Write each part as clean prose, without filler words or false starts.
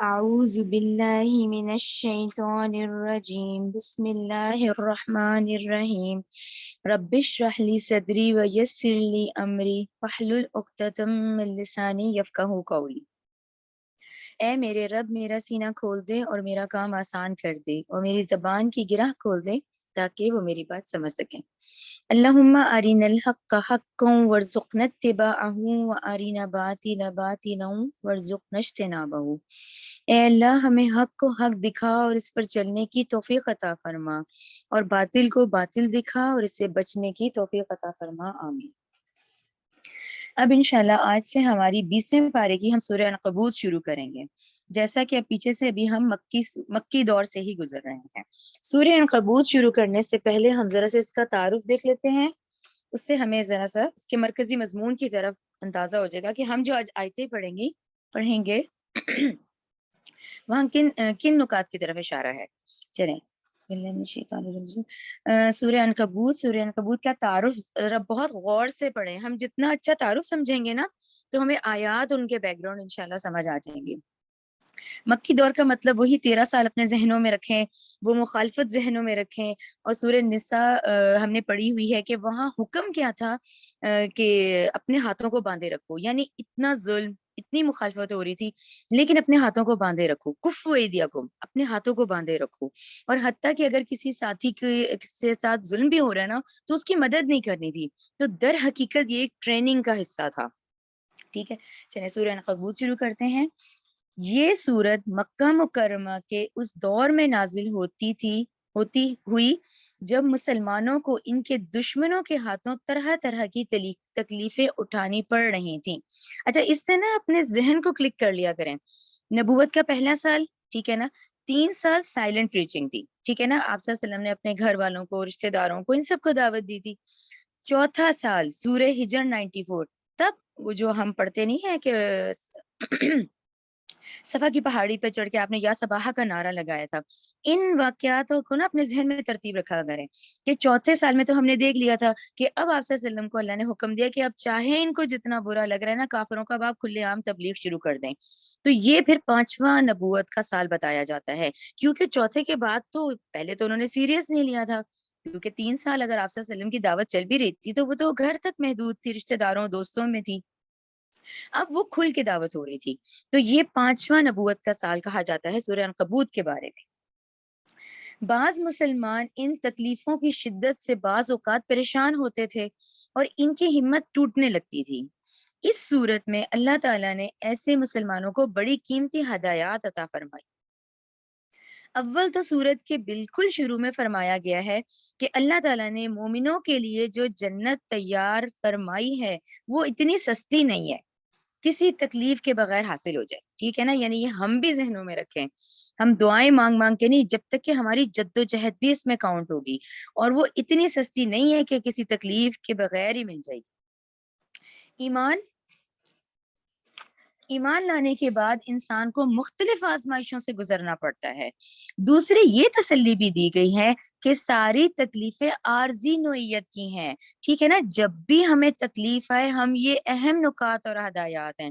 أعوذ بالله من الشيطان الرجيم بسم الله الرحمن الرحيم رب اشرح لي صدري ويسر لي أمري واحلل عقدة من لساني يفقهوا قولي۔ اے میرے رب میرا سینہ کھول دے اور میرا کام آسان کر دے اور میری زبان کی گرہ کھول دے تاکہ وہ میری بات سمجھ سکیں۔ اللہم ارنا الحق حقا وارزقنا اتباعہ وارنا باطلا باطلا وارزقنا اجتنابہ۔ اے اللہ ہمیں حق کو حق دکھا اور اس پر چلنے کی توفیق عطا فرما، اور باطل کو باطل دکھا اور اس سے بچنے کی توفیق عطا فرما، آمین۔ اب انشاءاللہ آج سے ہماری 20ویں پارے کی ہم سورہ عنکبوت شروع کریں گے، جیسا کہ اب پیچھے سے ابھی ہم مکی دور سے ہی گزر رہے ہیں۔ سورہ عنکبوت شروع کرنے سے پہلے ہم ذرا سے اس کا تعارف دیکھ لیتے ہیں، اس سے ہمیں ذرا سا اس کے مرکزی مضمون کی طرف اندازہ ہو جائے گا کہ ہم جو آج آیتیں پڑھیں گے وہاں کن نکات کی طرف اشارہ ہے۔ چلیں بسم اللہ من الشیطان الرجیم۔ سورہ عنکبوت کا تعارف ذرا بہت غور سے پڑھیں، ہم جتنا اچھا تعارف سمجھیں گے نا تو ہمیں آیات ان کے بیک گراؤنڈ انشاءاللہ سمجھ آ جائیں گے۔ مکی دور کا مطلب وہی 13 سال اپنے ذہنوں میں رکھیں، وہ مخالفت ذہنوں میں رکھیں، اور سورہ نساء ہم نے پڑھی ہوئی ہے کہ وہاں حکم کیا تھا کہ اپنے ہاتھوں کو باندھے رکھو، یعنی اتنا ظلم اتنی مخالفت ہو رہی تھی لیکن اپنے ہاتھوں کو باندھے رکھو، کفوا ایدیکم، اپنے ہاتھوں کو باندھے رکھو، اور حتیٰ کہ اگر کسی ساتھی کے ساتھ ظلم بھی ہو رہا ہے نا تو اس کی مدد نہیں کرنی تھی، تو در حقیقت یہ ایک ٹریننگ کا حصہ تھا۔ ٹھیک ہے، چلیں سورہ عنکبوت شروع کرتے ہیں۔ یہ سورت مکہ مکرمہ کے اس دور میں نازل ہوتی ہوئی جب مسلمانوں کو ان کے دشمنوں کے ہاتھوں طرح طرح کی تکلیفیں اٹھانی پڑ رہی تھیں۔ اچھا، اس سے نا اپنے ذہن کو کلک کر لیا کریں۔ نبوت کا پہلا سال، ٹھیک ہے نا، 3 سال سائلنٹ پریچنگ تھی، ٹھیک ہے نا، آپ صلی اللہ علیہ وسلم نے اپنے گھر والوں کو، رشتہ داروں کو، ان سب کو دعوت دی تھی۔ چوتھا سال سورہ ہجر 94، تب وہ جو ہم پڑھتے نہیں ہیں کہ صفا کی پہاڑی پہ چڑھ کے آپ نے یا صباحہ کا نعرہ لگایا تھا، ان واقعاتوں کو نا اپنے ذہن میں ترتیب رکھا کریں کہ چوتھے سال میں تو ہم نے دیکھ لیا تھا کہ اب آپ صلی اللہ علیہ وسلم کو اللہ نے حکم دیا کہ اب چاہے ان کو جتنا برا لگ رہا ہے نا کافروں کا، اب آپ کھلے عام تبلیغ شروع کر دیں۔ تو یہ پھر 5واں نبوت کا سال بتایا جاتا ہے، کیونکہ چوتھے کے بعد تو پہلے تو انہوں نے سیریس نہیں لیا تھا، کیونکہ 3 سال اگر آپ صلی اللہ علیہ وسلم کی دعوت چل بھی رہی تھی تو وہ تو گھر تک محدود تھی، رشتہ داروں دوستوں میں تھی، اب وہ کھل کے دعوت ہو رہی تھی۔ تو یہ 5واں نبوت کا سال کہا جاتا ہے سورہ عنکبوت کے بارے میں۔ بعض مسلمان ان تکلیفوں کی شدت سے بعض اوقات پریشان ہوتے تھے اور ان کی ہمت ٹوٹنے لگتی تھی۔ اس صورت میں اللہ تعالیٰ نے ایسے مسلمانوں کو بڑی قیمتی ہدایات عطا فرمائی۔ اول تو سورت کے بالکل شروع میں فرمایا گیا ہے کہ اللہ تعالیٰ نے مومنوں کے لیے جو جنت تیار فرمائی ہے وہ اتنی سستی نہیں ہے، کسی تکلیف کے بغیر حاصل ہو جائے، ٹھیک ہے نا، یعنی یہ ہم بھی ذہنوں میں رکھیں، ہم دعائیں مانگ مانگ کے نہیں، جب تک کہ ہماری جد و جہد بھی اس میں کاؤنٹ ہوگی، اور وہ اتنی سستی نہیں ہے کہ کسی تکلیف کے بغیر ہی مل جائے گی۔ ایمان لانے کے بعد انسان کو مختلف آزمائشوں سے گزرنا پڑتا ہے۔ دوسری یہ تسلی بھی دی گئی ہے کہ ساری تکلیفیں عارضی نوعیت کی ہیں، ٹھیک ہے نا، جب بھی ہمیں تکلیف آئے، ہم یہ اہم نکات اور ہدایات ہیں،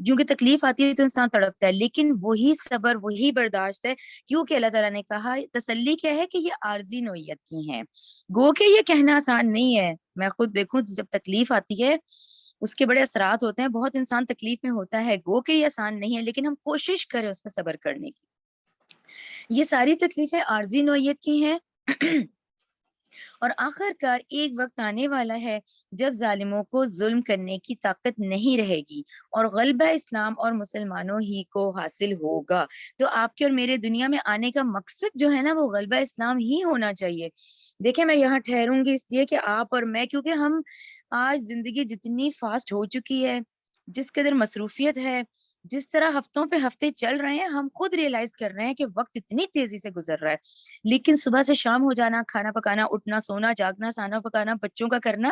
کیونکہ تکلیف آتی ہے تو انسان تڑپتا ہے، لیکن وہی صبر وہی برداشت ہے، کیونکہ اللہ تعالیٰ نے کہا تسلی کیا ہے کہ یہ عارضی نوعیت کی ہیں۔ گو کہ یہ کہنا آسان نہیں ہے، میں خود دیکھوں جب تکلیف آتی ہے اس کے بڑے اثرات ہوتے ہیں، بہت انسان تکلیف میں ہوتا ہے، گو کہ یہ آسان نہیں ہے، لیکن ہم کوشش کریں اس میں صبر کرنے کی۔ یہ ساری تکلیفیں عارضی نوعیت کی ہیں اور آخر کار ایک وقت آنے والا ہے جب ظالموں کو ظلم کرنے کی طاقت نہیں رہے گی اور غلبہ اسلام اور مسلمانوں ہی کو حاصل ہوگا۔ تو آپ کے اور میرے دنیا میں آنے کا مقصد جو ہے نا وہ غلبہ اسلام ہی ہونا چاہیے۔ دیکھیں میں یہاں ٹھہروں گی اس لیے کہ آپ اور میں، کیونکہ ہم آج زندگی جتنی فاسٹ ہو چکی ہے، جس قدر مصروفیت ہے، جس طرح ہفتوں پہ ہفتے چل رہے ہیں، ہم خود ریئلائز کر رہے ہیں کہ وقت اتنی تیزی سے گزر رہا ہے، لیکن صبح سے شام ہو جانا، کھانا پکانا، اٹھنا، سونا، جاگنا، سانا پکانا، بچوں کا کرنا،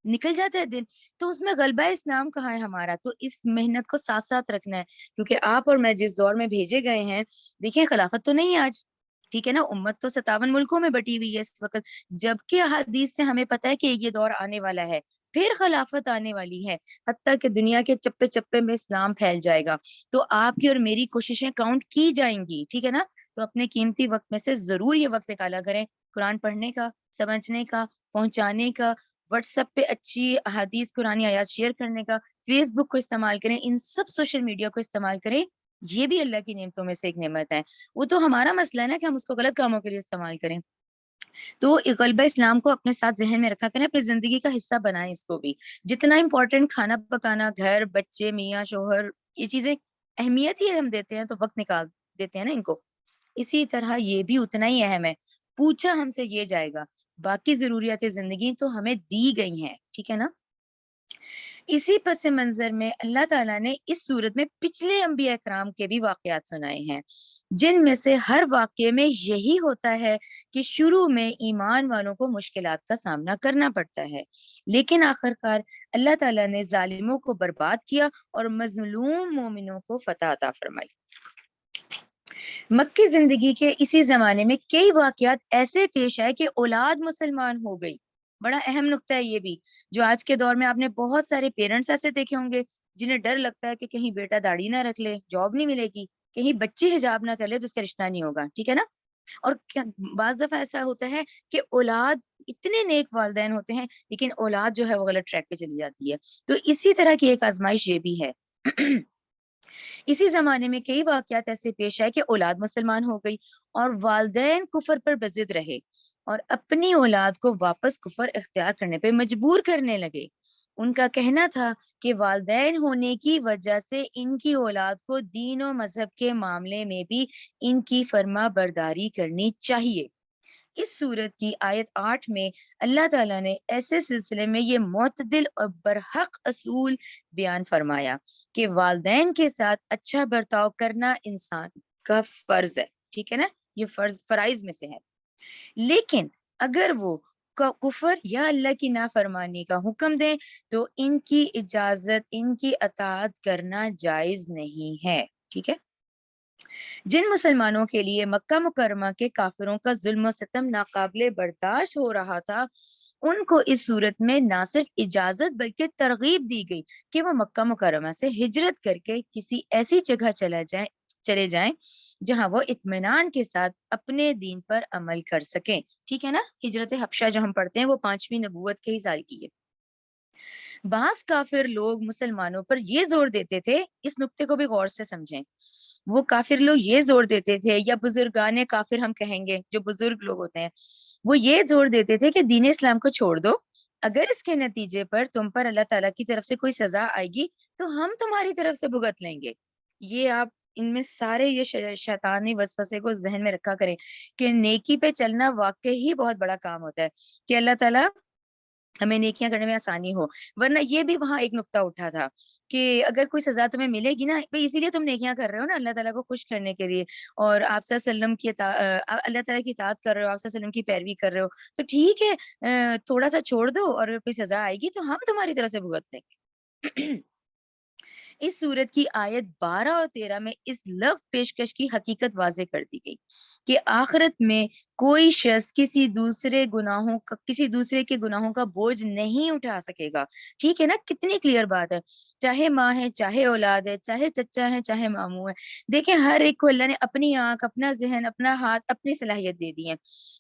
نکل جاتا ہے دن، تو اس میں غلبہ اسلام کہاں ہے ہمارا؟ تو اس محنت کو ساتھ ساتھ رکھنا ہے، کیونکہ آپ اور میں جس دور میں بھیجے گئے ہیں، دیکھیں خلافت تو نہیں آج، ٹھیک ہے نا. امت تو 57 ملکوں میں بٹی ہوئی ہے اس وقت, جبکہ احادیث سے ہمیں پتہ ہے کہ یہ دور آنے والا ہے, پھر خلافت آنے والی ہے, حتیٰ کہ دنیا کے چپے چپے میں اسلام پھیل جائے گا. تو آپ کی اور میری کوششیں کاؤنٹ کی جائیں گی, ٹھیک ہے نا. تو اپنے قیمتی وقت میں سے ضرور یہ وقت نکالا کریں قرآن پڑھنے کا, سمجھنے کا, پہنچانے کا, واٹس ایپ پہ اچھی احادیث قرآنی آیات شیئر کرنے کا, فیس بک کو استعمال کریں, ان سب سوشل میڈیا کو استعمال کریں. یہ بھی اللہ کی نعمتوں میں سے ایک نعمت ہے. وہ تو ہمارا مسئلہ ہے نا کہ ہم اس کو غلط کاموں کے لیے استعمال کریں. تو غلبہ اسلام کو اپنے ساتھ ذہن میں رکھا کریں, اپنی زندگی کا حصہ بنائیں اس کو بھی. جتنا امپورٹنٹ کھانا پکانا, گھر, بچے, میاں, شوہر, یہ چیزیں اہمیت ہی ہم دیتے ہیں تو وقت نکال دیتے ہیں نا ان کو, اسی طرح یہ بھی اتنا ہی اہم ہے. پوچھا ہم سے یہ جائے گا, باقی ضروریات زندگی تو ہمیں دی گئی ہیں, ٹھیک ہے نا. اسی پس منظر میں اللہ تعالیٰ نے اس صورت میں پچھلے انبیاء کرام کے بھی واقعات سنائے ہیں, جن میں سے ہر واقعے میں یہی ہوتا ہے کہ شروع میں ایمان والوں کو مشکلات کا سامنا کرنا پڑتا ہے, لیکن آخرکار اللہ تعالیٰ نے ظالموں کو برباد کیا اور مظلوم مومنوں کو فتح عطا فرمائی. مکی زندگی کے اسی زمانے میں کئی واقعات ایسے پیش آئے کہ اولاد مسلمان ہو گئی. بڑا اہم نقطہ ہے یہ بھی, جو آج کے دور میں آپ نے بہت سارے پیرنٹس ایسے دیکھے ہوں گے جنہیں ڈر لگتا ہے کہ کہیں بیٹا داڑھی نہ رکھ لے, جاب نہیں ملے گی, کہیں بچی حجاب نہ کر لے تو اس کا رشتہ نہیں ہوگا, ٹھیک ہے نا. اور بعض دفعہ ایسا ہوتا ہے کہ اولاد اتنے نیک والدین ہوتے ہیں لیکن اولاد جو ہے وہ غلط ٹریک پہ چلی جاتی ہے. تو اسی طرح کی ایک آزمائش یہ بھی ہے. اسی زمانے میں کئی واقعات ایسے پیش آئے کہ اولاد مسلمان ہو گئی اور والدین کفر پر بضد رہے اور اپنی اولاد کو واپس کفر اختیار کرنے پہ مجبور کرنے لگے. ان کا کہنا تھا کہ والدین ہونے کی وجہ سے ان کی اولاد کو دین و مذہب کے معاملے میں بھی ان کی فرما برداری کرنی چاہیے. اس سورت کی آیت 8 میں اللہ تعالیٰ نے ایسے سلسلے میں یہ معتدل اور برحق اصول بیان فرمایا کہ والدین کے ساتھ اچھا برتاؤ کرنا انسان کا فرض ہے, ٹھیک ہے نا, یہ فرائض میں سے ہے. لیکن اگر وہ کفر یا اللہ کی نافرمانی کا حکم دیں تو ان کی اجازت, ان کی اطاعت کرنا جائز نہیں ہے, ٹھیک ہے. جن مسلمانوں کے لیے مکہ مکرمہ کے کافروں کا ظلم و ستم ناقابل برداشت ہو رہا تھا, ان کو اس صورت میں نہ صرف اجازت بلکہ ترغیب دی گئی کہ وہ مکہ مکرمہ سے ہجرت کر کے کسی ایسی جگہ چلے جائیں جہاں وہ اطمینان کے ساتھ اپنے دین پر عمل کر سکیں, ٹھیک ہے نا. ہجرت حبشہ جو ہم پڑھتے ہیں وہ 5ویں نبوت کے ہی سال کی ہے. بعض کافر لوگ مسلمانوں پر یہ زور دیتے تھے, اس نقطے کو بھی غور سے سمجھیں, وہ کافر لوگ یہ زور دیتے تھے, یا بزرگان کافر ہم کہیں گے, جو بزرگ لوگ ہوتے ہیں, وہ یہ زور دیتے تھے کہ دین اسلام کو چھوڑ دو, اگر اس کے نتیجے پر تم پر اللہ تعالیٰ کی طرف سے کوئی سزا آئے گی تو ہم تمہاری طرف سے بھگت لیں گے. یہ آپ ان میں سارے یہ شیطانی وسوسے کو ذہن میں رکھا کریں کہ نیکی پہ چلنا واقعی ہی بہت بڑا کام ہوتا ہے کہ اللہ تعالیٰ ہمیں نیکیاں کرنے میں آسانی ہو. ورنہ یہ بھی وہاں ایک نقطہ اٹھا تھا کہ اگر کوئی سزا تمہیں ملے گی نا, اسی لیے تم نیکیاں کر رہے ہو نا, اللہ تعالیٰ کو خوش کرنے کے لیے, اور آپ صلی اللہ علیہ وسلم کی اللہ تعالیٰ کی اطاعت کر رہے ہو, آپ صلی اللہ علیہ وسلم کی پیروی کر رہے ہو, تو ٹھیک ہے, تھوڑا سا چھوڑ دو, اور کوئی سزا آئے گی تو ہم تمہاری طرف سے بھگت لیں گے. اس صورت کی آیت 12 اور 13 میں اس لفظ پیشکش کی حقیقت واضح کر دی گئی کہ آخرت میں کوئی شخص کسی دوسرے کے گناہوں کا بوجھ نہیں اٹھا سکے گا, ٹھیک ہے نا. کتنی کلیئر بات ہے, چاہے ماں ہے, چاہے اولاد ہے, چاہے چچا ہے, چاہے ماموں ہے. دیکھیں ہر ایک کو اللہ نے اپنی آنکھ, اپنا ذہن, اپنا ہاتھ, اپنی صلاحیت دے دی ہے.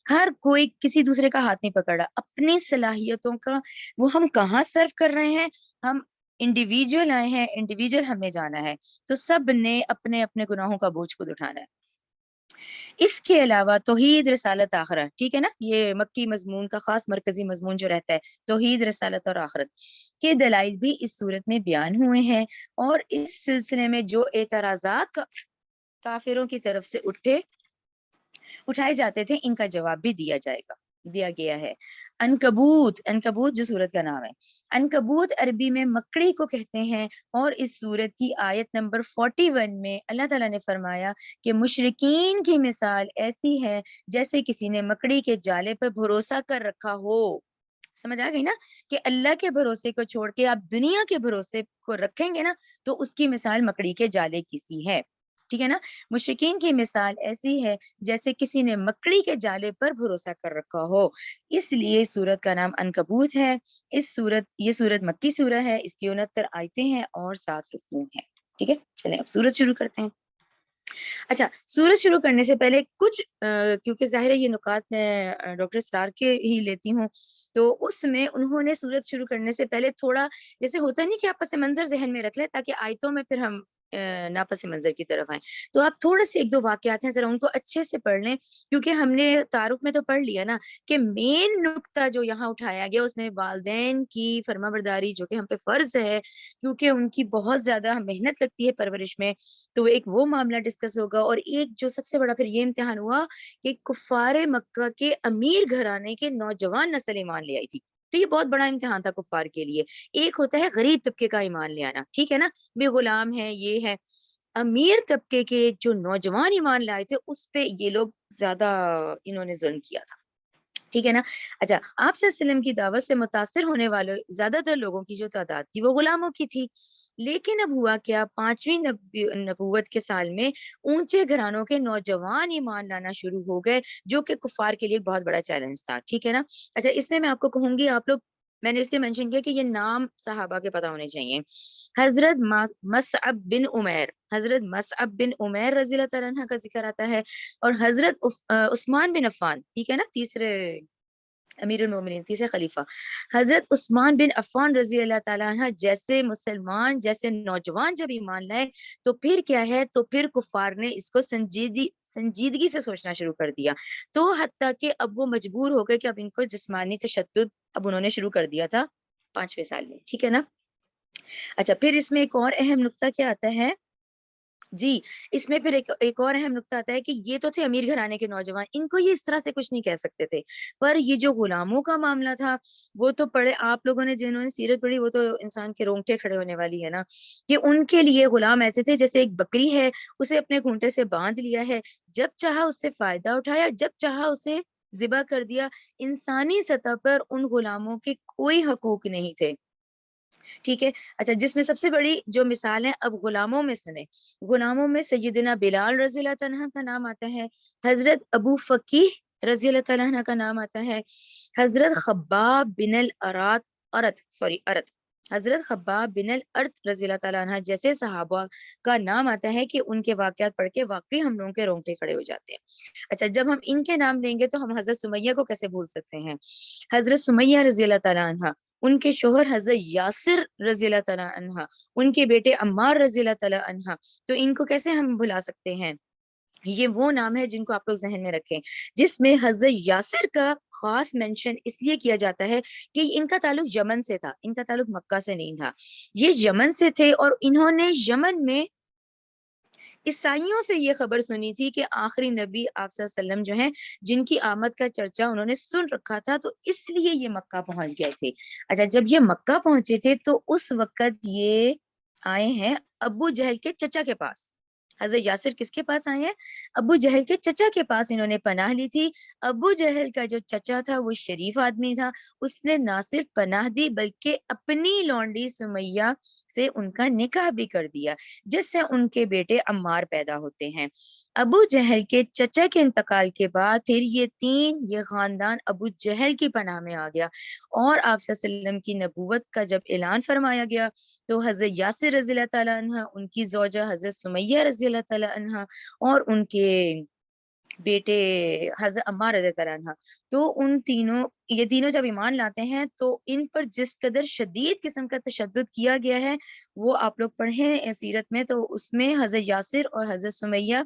ہر کوئی کسی دوسرے کا ہاتھ نہیں پکڑا, اپنی صلاحیتوں کا وہ ہم کہاں صرف کر رہے ہیں. ہم انڈیویجول آئے ہیں, انڈیویجول ہم نے جانا ہے, تو سب نے اپنے اپنے گناہوں کا بوجھ خود اٹھانا ہے. اس کے علاوہ توحید, رسالت, آخرت, ٹھیک ہے نا, یہ مکی مضمون کا خاص مرکزی مضمون جو رہتا ہے, توحید, رسالت اور آخرت کے دلائل بھی اس صورت میں بیان ہوئے ہیں, اور اس سلسلے میں جو اعتراضات کافروں کی طرف سے اٹھائے جاتے تھے ان کا جواب بھی دیا گیا ہے. عنکبوت جو سورت کا نام ہے, عنکبوت عربی میں مکڑی کو کہتے ہیں, اور اس سورت کی آیت نمبر 41 میں اللہ تعالیٰ نے فرمایا کہ مشرکین کی مثال ایسی ہے جیسے کسی نے مکڑی کے جالے پر بھروسہ کر رکھا ہو. سمجھ آ گئی نا, کہ اللہ کے بھروسے کو چھوڑ کے آپ دنیا کے بھروسے کو رکھیں گے نا تو اس کی مثال مکڑی کے جالے کی سی ہے. ٹھیک ہے نا. مشرکین کی مثال ایسی ہے جیسے کسی نے مکڑی کے جالے پر بھروسہ کر رکھا ہو. اس لیے سورت کا نام عنکبوت ہے. یہ سورت مکی سورہ ہے. اس کی 69 آیتیں ہیں اور 7 رکوع ہیں. ٹھیک ہے, چلیں اب سورت شروع کرتے ہیں. اچھا, سورج شروع کرنے سے پہلے کچھ کیونکہ ظاہر ہے یہ نکات میں ڈاکٹر اسرار کے ہی لیتی ہوں, تو اس میں انہوں نے سورج شروع کرنے سے پہلے تھوڑا جیسے ہوتا نہیں کہ آپ پس منظر ذہن میں رکھ لیں تاکہ آیتوں میں پھر ہم ناپس منظر کی طرف آئیں. تو آپ تھوڑے سے 1-2 واقعات ہیں ذرا ان کو اچھے سے پڑھ لیں, کیونکہ ہم نے تعارف میں تو پڑھ لیا نا کہ مین نقطہ جو یہاں اٹھایا گیا اس میں والدین کی فرما برداری جو کہ ہم پہ فرض ہے, کیونکہ ان کی بہت زیادہ محنت لگتی ہے پرورش میں. تو ایک وہ معاملہ ڈسکس ہوگا, اور ایک جو سب سے بڑا پھر یہ امتحان ہوا کہ کفار مکہ کے امیر گھرانے کے نوجوان نسل ایمان لے آئی تھی. تو یہ بہت بڑا امتحان تھا کفار کے لیے. ایک ہوتا ہے غریب طبقے کا ایمان لے آنا, ٹھیک ہے نا, بے غلام ہے, یہ ہے. امیر طبقے کے جو نوجوان ایمان لائے تھے اس پہ یہ لوگ زیادہ انہوں نے ظلم کیا تھا. ٹھیک ہے نا. اچھا, آپ صلی اللہ علیہ وسلم کی دعوت سے متاثر ہونے والے زیادہ تر لوگوں کی جو تعداد تھی وہ غلاموں کی تھی. لیکن اب ہوا کیا, 5ویں نبوت کے سال میں اونچے گھرانوں کے نوجوان ایمان لانا شروع ہو گئے, جو کہ کفار کے لیے بہت بڑا چیلنج تھا. ٹھیک ہے نا. اچھا, اس میں آپ کو کہوں گی, آپ لوگ, میں نے اس لیے مینشن کیا کہ یہ نام صحابہ کے پتہ ہونے چاہیے. حضرت مصعب بن عمیر رضی اللہ تعالیٰ عنہ کا ذکر آتا ہے, اور حضرت عثمان بن عفان, ٹھیک ہے نا, تیسرے امیر المومنین, تیسرے خلیفہ, حضرت عثمان بن عفان رضی اللہ تعالیٰ عنہ جیسے مسلمان, جیسے نوجوان جب ایمان لائے تو پھر کیا ہے, تو پھر کفار نے اس کو سنجیدگی سے سوچنا شروع کر دیا. تو حتیٰ کہ اب وہ مجبور ہو گئے کہ اب ان کو جسمانی تشدد اب انہوں نے شروع کر دیا تھا 5ویں سال میں. ٹھیک ہے نا. اچھا, پھر اس میں ایک اور اہم نقطہ کیا آتا ہے جی, اس میں پھر ایک اور اہم نقطہ آتا ہے کہ یہ تو تھے امیر گھرانے کے نوجوان, ان کو یہ اس طرح سے کچھ نہیں کہہ سکتے تھے. پر یہ جو غلاموں کا معاملہ تھا وہ تو پڑھے آپ لوگوں نے, جنہوں نے سیرت پڑھی وہ تو انسان کے رونگٹے کھڑے ہونے والی ہے نا, کہ ان کے لیے غلام ایسے تھے جیسے ایک بکری ہے, اسے اپنے گھونٹے سے باندھ لیا ہے, جب چاہا اس سے فائدہ اٹھایا, جب چاہا اسے ذبح کر دیا. انسانی سطح پر ان غلاموں کے کوئی حقوق نہیں تھے. ٹھیک ہے. اچھا, جس میں سب سے بڑی جو مثال ہے اب غلاموں میں سنیں, غلاموں میں سیدنا بلال رضی اللہ عنہ کا نام آتا ہے, حضرت ابو فقیہ رضی اللہ عنہ کا نام آتا ہے, حضرت خباب بن ارت حضرت خباب بن الارت رضی اللہ تعالیٰ عنہ جیسے صحابہ کا نام آتا ہے کہ ان کے واقعات پڑھ کے واقعی ہم لوگوں کے رونگٹے کھڑے ہو جاتے ہیں. اچھا, جب ہم ان کے نام لیں گے تو ہم حضرت سمیہ کو کیسے بھول سکتے ہیں. حضرت سمیہ رضی اللہ تعالیٰ عنہ, ان کے شوہر حضرت یاسر رضی اللہ تعالیٰ عنہ, ان کے بیٹے عمار رضی اللہ تعالیٰ عنہ, تو ان کو کیسے ہم بھلا سکتے ہیں. یہ وہ نام ہے جن کو آپ لوگ ذہن میں رکھیں, جس میں حضرت یاسر کا خاص مینشن اس لیے کیا جاتا ہے کہ ان کا تعلق یمن سے تھا, ان کا تعلق مکہ سے نہیں تھا. یہ یمن سے تھے اور انہوں نے یمن میں عیسائیوں سے یہ خبر سنی تھی کہ آخری نبی آپ صلی اللہ علیہ وسلم جو ہیں, جن کی آمد کا چرچا انہوں نے سن رکھا تھا, تو اس لیے یہ مکہ پہنچ گئے تھے. اچھا, جب یہ مکہ پہنچے تھے تو اس وقت یہ آئے ہیں ابو جہل کے چچا کے پاس. حضرت یاسر کس کے پاس آئے ہیں, ابو جہل کے چچا کے پاس انہوں نے پناہ لی تھی. ابو جہل کا جو چچا تھا وہ شریف آدمی تھا, اس نے نہ صرف پناہ دی بلکہ اپنی لونڈی سمیہ سے ان کا نکاح بھی کر دیا, جس سے ان کے بیٹے عمار پیدا ہوتے ہیں. ابو جہل کے چچا کے انتقال کے بعد پھر یہ خاندان ابو جہل کی پناہ میں آ گیا, اور آپ صلی اللہ علیہ وسلم کی نبوت کا جب اعلان فرمایا گیا تو حضرت یاسر رضی اللہ تعالیٰ عنہ, ان کی زوجہ حضرت سمیہ رضی اللہ تعالیٰ عنہ, اور ان کے بیٹے حضرت عمار رضی اللہ عنہ, تو یہ تینوں جب ایمان لاتے ہیں تو ان پر جس قدر شدید قسم کا تشدد کیا گیا ہے وہ آپ لوگ پڑھیں سیرت میں, تو اس میں حضرت یاسر اور حضرت سمیہ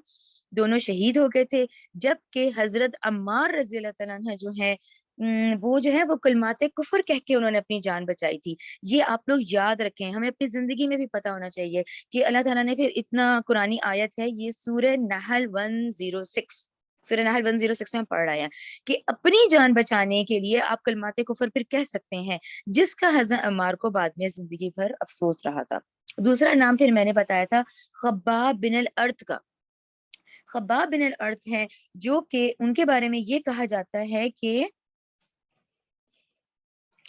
دونوں شہید ہو گئے تھے, جبکہ حضرت عمار رضی اللہ تعالیٰ عنہ جو ہے وہ کلمات کفر کہہ کے انہوں نے اپنی جان بچائی تھی. یہ آپ لوگ یاد رکھیں, ہمیں اپنی زندگی میں بھی پتہ ہونا چاہیے کہ اللہ تعالیٰ نے پھر اتنا قرآنی آیت ہے, یہ سورہ نحل 106 میں ہم پڑھ رہے ہیں کہ اپنی جان بچانے کے لیے آپ کلمات کفر پھر کہہ سکتے ہیں, جس کا حضرت عمار کو بعد میں زندگی بھر افسوس رہا تھا. دوسرا نام پھر میں نے بتایا تھا خباب بن الارت کا. خباب بن الارت ہے جو کہ ان کے بارے میں یہ کہا جاتا ہے کہ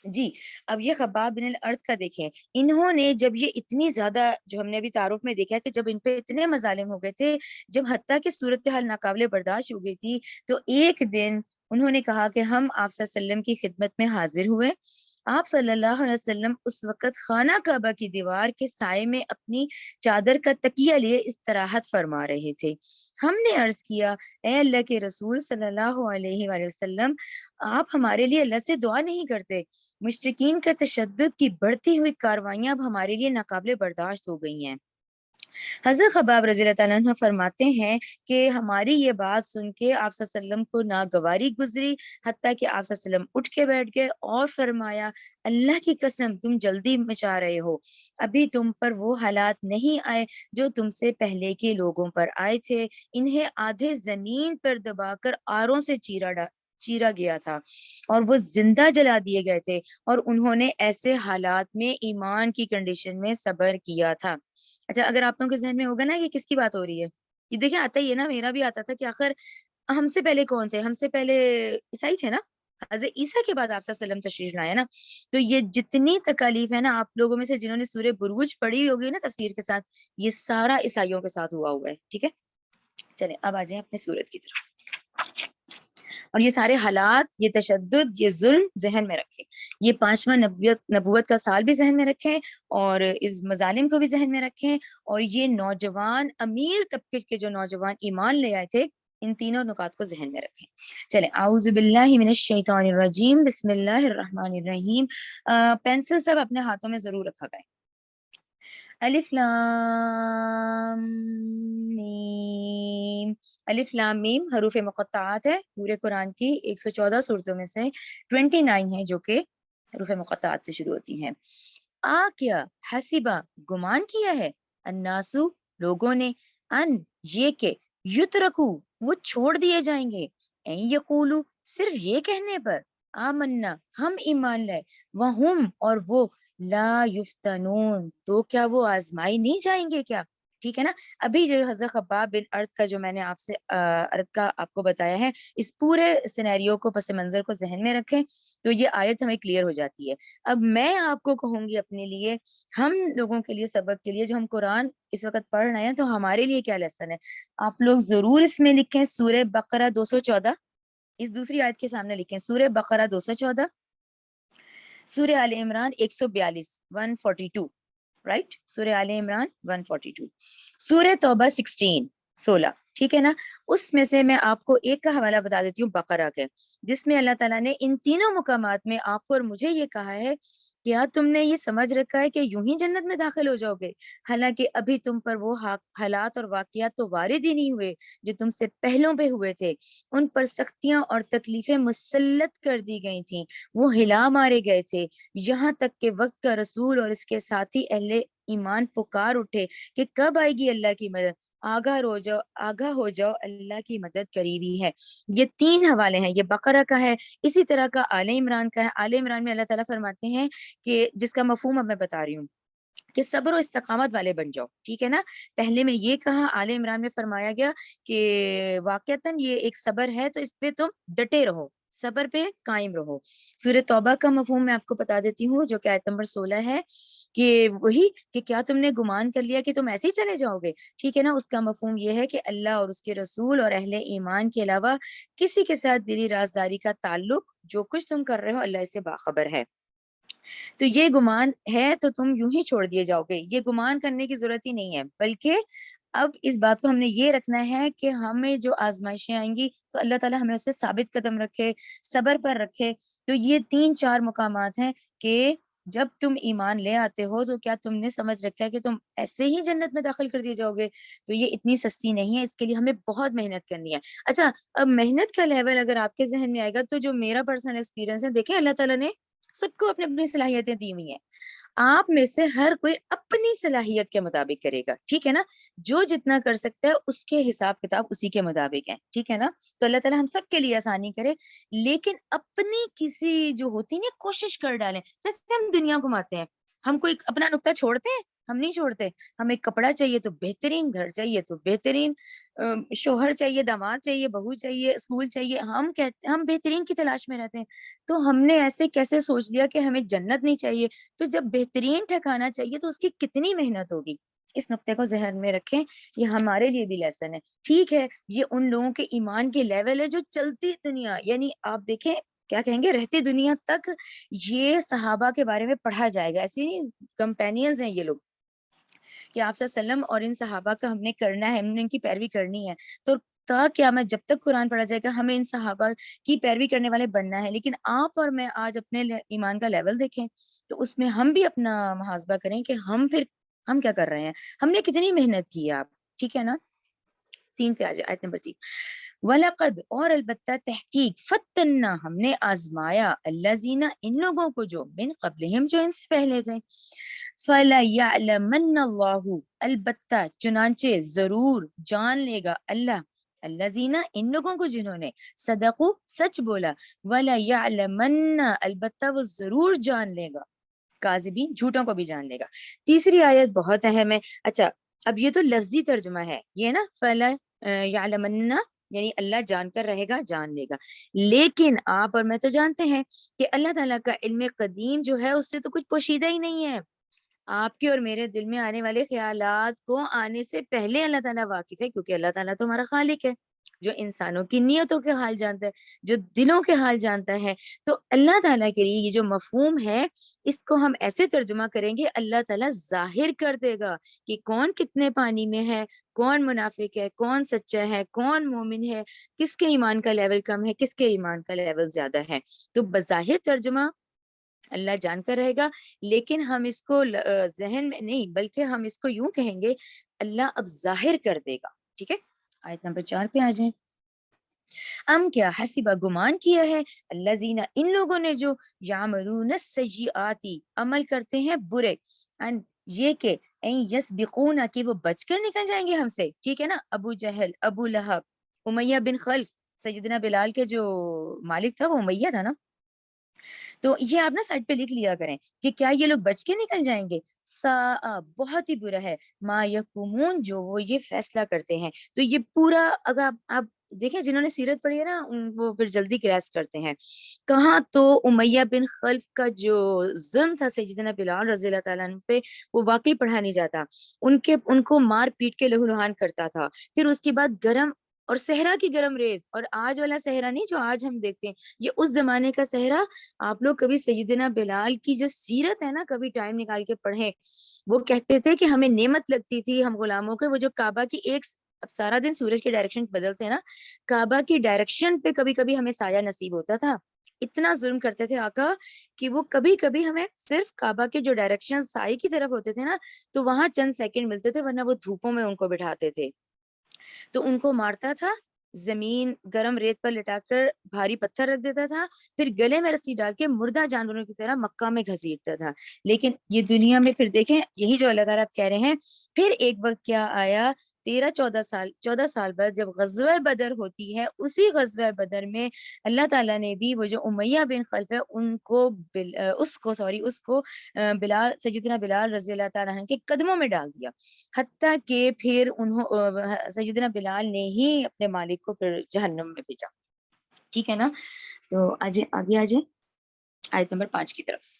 جی اب یہ خباب بن الارض کا دیکھیں، انہوں نے جب یہ اتنی زیادہ، جو ہم نے ابھی تعارف میں دیکھا کہ جب ان پہ اتنے مظالم ہو گئے تھے، جب حتیٰ کہ صورتحال ناقابل برداشت ہو گئی تھی، تو ایک دن انہوں نے کہا کہ ہم آپ صلی اللہ علیہ وسلم کی خدمت میں حاضر ہوئے. آپ صلی اللہ علیہ وسلم اس وقت خانہ کعبہ کی دیوار کے سائے میں اپنی چادر کا تکیہ لیے استراحت فرما رہے تھے. ہم نے عرض کیا، اے اللہ کے رسول صلی اللہ علیہ وآلہ وسلم، آپ ہمارے لیے اللہ سے دعا نہیں کرتے؟ مشرکین کا تشدد کی بڑھتی ہوئی کاروائیاں اب ہمارے لیے ناقابل برداشت ہو گئی ہیں. حضرت خباب رضی اللہ تعالیٰ عنہ فرماتے ہیں کہ ہماری یہ بات سن کے آپ صلی اللہ علیہ وسلم کو ناگواری گزری، حتیٰ کہ آپ صلی اللہ علیہ وسلم اٹھ کے بیٹھ گئے اور فرمایا، اللہ کی قسم تم جلدی مچا رہے ہو، ابھی تم پر وہ حالات نہیں آئے جو تم سے پہلے کے لوگوں پر آئے تھے. انہیں آدھے زمین پر دبا کر آروں سے چیرا گیا تھا اور وہ زندہ جلا دیے گئے تھے، اور انہوں نے ایسے حالات میں ایمان کی کنڈیشن میں صبر کیا تھا. اچھا، اگر آپ لوگوں کے ذہن میں ہوگا نا یہ کس کی بات ہو رہی ہے، یہ دیکھیں آتا ہی ہے نا، میرا بھی آتا تھا کہ آخر ہم سے پہلے کون تھے؟ ہم سے پہلے عیسائی تھے نا. حضرت عیسیٰ کے بعد آپ صلی اللہ علیہ وسلم تشریف لائے نا. تو یہ جتنی تکالیف ہے نا، آپ لوگوں میں سے جنہوں نے سورہ بروج پڑھی ہوگی نا تفسیر کے ساتھ، یہ سارا عیسائیوں کے ساتھ ہوا ہے. ٹھیک ہے، چلیں اب آ جائیں اپنے سورت کی طرف. اور یہ سارے حالات، یہ تشدد، یہ ظلم ذہن میں رکھیں. یہ 5واں نبوت کا سال بھی ذہن میں رکھیں، اور اس مظالم کو بھی ذہن میں رکھیں، اور یہ نوجوان امیر طبقے کے جو نوجوان ایمان لے آئے تھے، ان تینوں نکات کو ذہن میں رکھیں. چلیں، اعوذ باللہ من الشیطان الرجیم، بسم اللہ الرحمن الرحیم. پینسل سب اپنے ہاتھوں میں ضرور رکھا گئے. الف لام میم. الف لام میم حروف مقطعات ہے پورے قرآن کی 114 صورتوں میں سے 29 ہیں جو کہ حروف مقطعات سے شروع ہوتی ہیں. کیا حسبہ گمان کیا ہے، الناسو لوگوں نے، ان یہ کہ یترکو وہ چھوڑ دیے جائیں گے، این یقولو صرف یہ کہنے پر، آمنا ہم ایمان لائے، وہم اور وہ لا یفتنون تو کیا وہ آزمائی نہیں جائیں گے کیا. ٹھیک ہے نا. ابھی جو حضرت خباب بن ارد کا جو میں نے آپ سے ارد کا آپ کو بتایا ہے، اس پورے سینیریو کو پس منظر کو ذہن میں رکھیں تو یہ آیت ہمیں کلیئر ہو جاتی ہے. اب میں آپ کو کہوں گی اپنے لیے، ہم لوگوں کے لیے، سبق کے لیے جو ہم قرآن اس وقت پڑھ رہے ہیں، تو ہمارے لیے کیا لیسن ہے. آپ لوگ ضرور اس میں لکھیں سورہ بقرہ 214، اس دوسری آیت کے سامنے لکھیں سورہ بقرہ 214، سورہ آل عمران 142 142، رائٹ، سورہ آل عمران 142، سورہ توبہ 16 ٹھیک ہے نا. اس میں سے میں آپ کو ایک کا حوالہ بتا دیتی ہوں بقرہ کے، جس میں اللہ تعالیٰ نے ان تینوں مقامات میں آپ کو اور مجھے یہ کہا ہے، کیا تم نے یہ سمجھ رکھا ہے کہ یوں ہی جنت میں داخل ہو جاؤ گے، حالانکہ ابھی تم پر وہ حالات اور واقعات تو وارد ہی نہیں ہوئے جو تم سے پہلوں پہ ہوئے تھے. ان پر سختیاں اور تکلیفیں مسلط کر دی گئی تھیں، وہ ہلا مارے گئے تھے، یہاں تک کہ وقت کا رسول اور اس کے ساتھی اہل ایمان پکار اٹھے کہ کب آئے گی اللہ کی مدد. آگاہ ہو جاؤ اللہ کی مدد قریبی ہے. یہ 3 حوالے ہیں، یہ بقرہ کا ہے، اسی طرح کا آل عمران کا ہے. آل عمران میں اللہ تعالیٰ فرماتے ہیں کہ جس کا مفہوم اب میں بتا رہی ہوں کہ صبر و استقامت والے بن جاؤ. ٹھیک ہے نا. پہلے میں یہ کہا، آل عمران میں فرمایا گیا کہ واقعتاً یہ ایک صبر ہے، تو اس پہ تم ڈٹے رہو، صبر پہ قائم رہو. سورہ توبہ کا مفہوم میں آپ کو بتا دیتی ہوں، جو کہ آیت نمبر 16 ہے، کہ وہی کہ کیا تم نے گمان کر لیا کہ تم ایسے ہی چلے جاؤ گے. ٹھیک ہے نا. اس کا مفہوم یہ ہے کہ اللہ اور اس کے رسول اور اہل ایمان کے علاوہ کسی کے ساتھ دلی رازداری کا تعلق، جو کچھ تم کر رہے ہو اللہ اس سے باخبر ہے. تو یہ گمان ہے تو تم یوں ہی چھوڑ دیے جاؤ گے. یہ گمان کرنے کی ضرورت ہی نہیں ہے، بلکہ اب اس بات کو ہم نے یہ رکھنا ہے کہ ہمیں جو آزمائشیں آئیں گی تو اللہ تعالیٰ ہمیں اس پہ ثابت قدم رکھے، صبر پر رکھے. تو یہ 3-4 مقامات ہیں کہ جب تم ایمان لے آتے ہو تو کیا تم نے سمجھ رکھا ہے کہ تم ایسے ہی جنت میں داخل کر دیے جاؤ گے. تو یہ اتنی سستی نہیں ہے، اس کے لیے ہمیں بہت محنت کرنی ہے. اچھا، اب محنت کا لیول اگر آپ کے ذہن میں آئے گا تو جو میرا پرسنل ایکسپیرینس ہے، دیکھیں اللہ تعالیٰ نے سب کو اپنی اپنی صلاحیتیں دی ہوئی ہیں. آپ میں سے ہر کوئی اپنی صلاحیت کے مطابق کرے گا. ٹھیک ہے نا. جو جتنا کر سکتا ہے اس کے حساب کتاب اسی کے مطابق ہے. ٹھیک ہے نا. تو اللہ تعالیٰ ہم سب کے لیے آسانی کرے، لیکن اپنی کسی جو ہوتی نا کوشش کر ڈالیں. جیسے ہم دنیا گھماتے ہیں، ہم کوئی اپنا نقطہ چھوڑتے ہیں ہم نہیں چھوڑتے. ہمیں کپڑا چاہیے تو بہترین, گھر چاہیے تو بہترین, شوہر چاہیے, داماد چاہیے, بہو چاہیے, اسکول چاہیے, ہم بہترین کی تلاش میں رہتے ہیں. تو ہم نے ایسے کیسے سوچ لیا کہ ہمیں جنت نہیں چاہیے؟ تو جب بہترین ٹھکانا چاہیے تو اس کی کتنی محنت ہوگی. اس نقطے کو ذہن میں رکھیں, یہ ہمارے لیے بھی لیسن ہے. ٹھیک ہے, یہ ان لوگوں کے ایمان کے لیول ہے جو چلتی دنیا, یعنی آپ دیکھیں کیا کہیں گے, رہتی دنیا تک یہ صحابہ کے بارے میں پڑھا جائے گا. ایسے نہیں کمپینینز ہیں یہ لوگ کہ آپ صلی اللہ علیہ وسلم اور ان صحابہ کا ہم نے کرنا ہے, ہم نے ان کی پیروی کرنی ہے. تو تا قیامت جب تک قرآن پڑھا جائے گا ہمیں ان صحابہ کی پیروی کرنے والے بننا ہے. لیکن آپ اور میں آج اپنے ایمان کا لیول دیکھیں تو اس میں ہم بھی اپنا محاسبہ کریں کہ ہم کیا کر رہے ہیں, ہم نے کتنی محنت کی ہے. آپ ٹھیک ہے نا, 3 پہ آ جائے, آیت نمبر 3. وَلَقَدْ اور البتہ تحقیق, فتنا ہم نے آزمایا, الذین ان لوگوں کو جو من قبلہم جو ان سے پہلے تھے. فَلَيَعْلَمَنَّ اللَّهُ البتہ چنانچہ ضرور جان لے گا اللہ, الذین ان لوگوں کو جنہوں نے صدقوا سچ بولا, وَلَيَعْلَمَنَّ البتہ وہ ضرور جان لے گا کاذبین جھوٹوں کو بھی جان لے گا. تیسری آیت بہت اہم ہے. اچھا اب یہ تو لفظی ترجمہ ہے, یہ نا فلا یعلمن یعنی اللہ جان کر رہے گا, جان لے گا. لیکن آپ اور میں تو جانتے ہیں کہ اللہ تعالیٰ کا علم قدیم جو ہے اس سے تو کچھ پوشیدہ ہی نہیں ہے. آپ کے اور میرے دل میں آنے والے خیالات کو آنے سے پہلے اللہ تعالیٰ واقف ہے, کیونکہ اللہ تعالیٰ تو ہمارا خالق ہے جو انسانوں کی نیتوں کے حال جانتا ہے, جو دلوں کے حال جانتا ہے. تو اللہ تعالیٰ کے لیے یہ جو مفہوم ہے اس کو ہم ایسے ترجمہ کریں گے, اللہ تعالیٰ ظاہر کر دے گا کہ کون کتنے پانی میں ہے, کون منافق ہے, کون سچا ہے, کون مومن ہے, کس کے ایمان کا لیول کم ہے, کس کے ایمان کا لیول زیادہ ہے. تو بظاہر ترجمہ اللہ جان کر رہے گا, لیکن ہم اس کو ذہن میں نہیں بلکہ ہم اس کو یوں کہیں گے اللہ اب ظاہر کر دے گا. ٹھیک ہے, آیت نمبر 4 پہ آ جائیں. ام کیا حسبہ گمان کیا ہے, الذین ان لوگوں نے جو یعملون السیئات عمل کرتے ہیں برے, ان یہ کہ این یسبقون کہ وہ بچ کر نکل جائیں گے ہم سے. ٹھیک ہے نا, ابو جہل, ابو لہب, امیہ بن خلف, سیدنا بلال کے جو مالک تھا وہ امیہ تھا نا. تو یہ آپ نا سائڈ پہ لکھ لیا کریں کہ کیا یہ لوگ بچ کے نکل جائیں گے. بہت ہی برا ہے, ما یحکمون جو وہ یہ فیصلہ کرتے ہیں. تو یہ پورا اگر آپ دیکھیں جنہوں نے سیرت پڑھی ہے نا وہ پھر جلدی گریس کرتے ہیں کہاں. تو امیہ بن خلف کا جو ظلم تھا سیدنا بلال رضی اللہ تعالیٰ عنہ پہ وہ واقعی پڑھا نہیں جاتا. ان کو مار پیٹ کے لہو لہان کرتا تھا. پھر اس کے بعد گرم اور صحرا کی گرم ریت, اور آج والا صحرا نہیں جو آج ہم دیکھتے ہیں, یہ اس زمانے کا صحرا. آپ لوگ کبھی سیدنا بلال کی جو سیرت ہے نا کبھی ٹائم نکال کے پڑھیں. وہ کہتے تھے کہ ہمیں نعمت لگتی تھی ہم غلاموں کے, وہ جو کعبہ کی ایک اب سارا دن سورج کے ڈائریکشن بدلتے ہیں نا, کعبہ کی ڈائریکشن پہ کبھی کبھی ہمیں سایہ نصیب ہوتا تھا. اتنا ظلم کرتے تھے آقا کہ وہ کبھی کبھی ہمیں صرف کعبہ کے جو ڈائریکشن سائے کی طرف ہوتے تھے نا تو وہاں چند سیکنڈ ملتے تھے, ورنہ وہ دھوپوں میں ان کو بٹھاتے تھے. تو ان کو مارتا تھا, زمین گرم ریت پر لٹا کر بھاری پتھر رکھ دیتا تھا, پھر گلے میں رسی ڈال کے مردہ جانوروں کی طرح مکہ میں گھسیٹتا تھا. لیکن یہ دنیا میں پھر دیکھیں یہی جو اللہ تعالیٰ کہہ رہے ہیں, پھر ایک وقت کیا آیا 14 سال بعد جب غزوہ بدر ہوتی ہے, اسی غزوہ بدر میں اللہ تعالیٰ نے بھی وہ جو امیہ بن خلف ہے اس کو بلال سیدنا بلال رضی اللہ تعالیٰ عنہ کے قدموں میں ڈال دیا, حتیٰ کہ پھر سیدنا بلال نے ہی اپنے مالک کو پھر جہنم میں بھیجا. ٹھیک ہے نا, تو آگے آ جائیں آیت نمبر 5 کی طرف.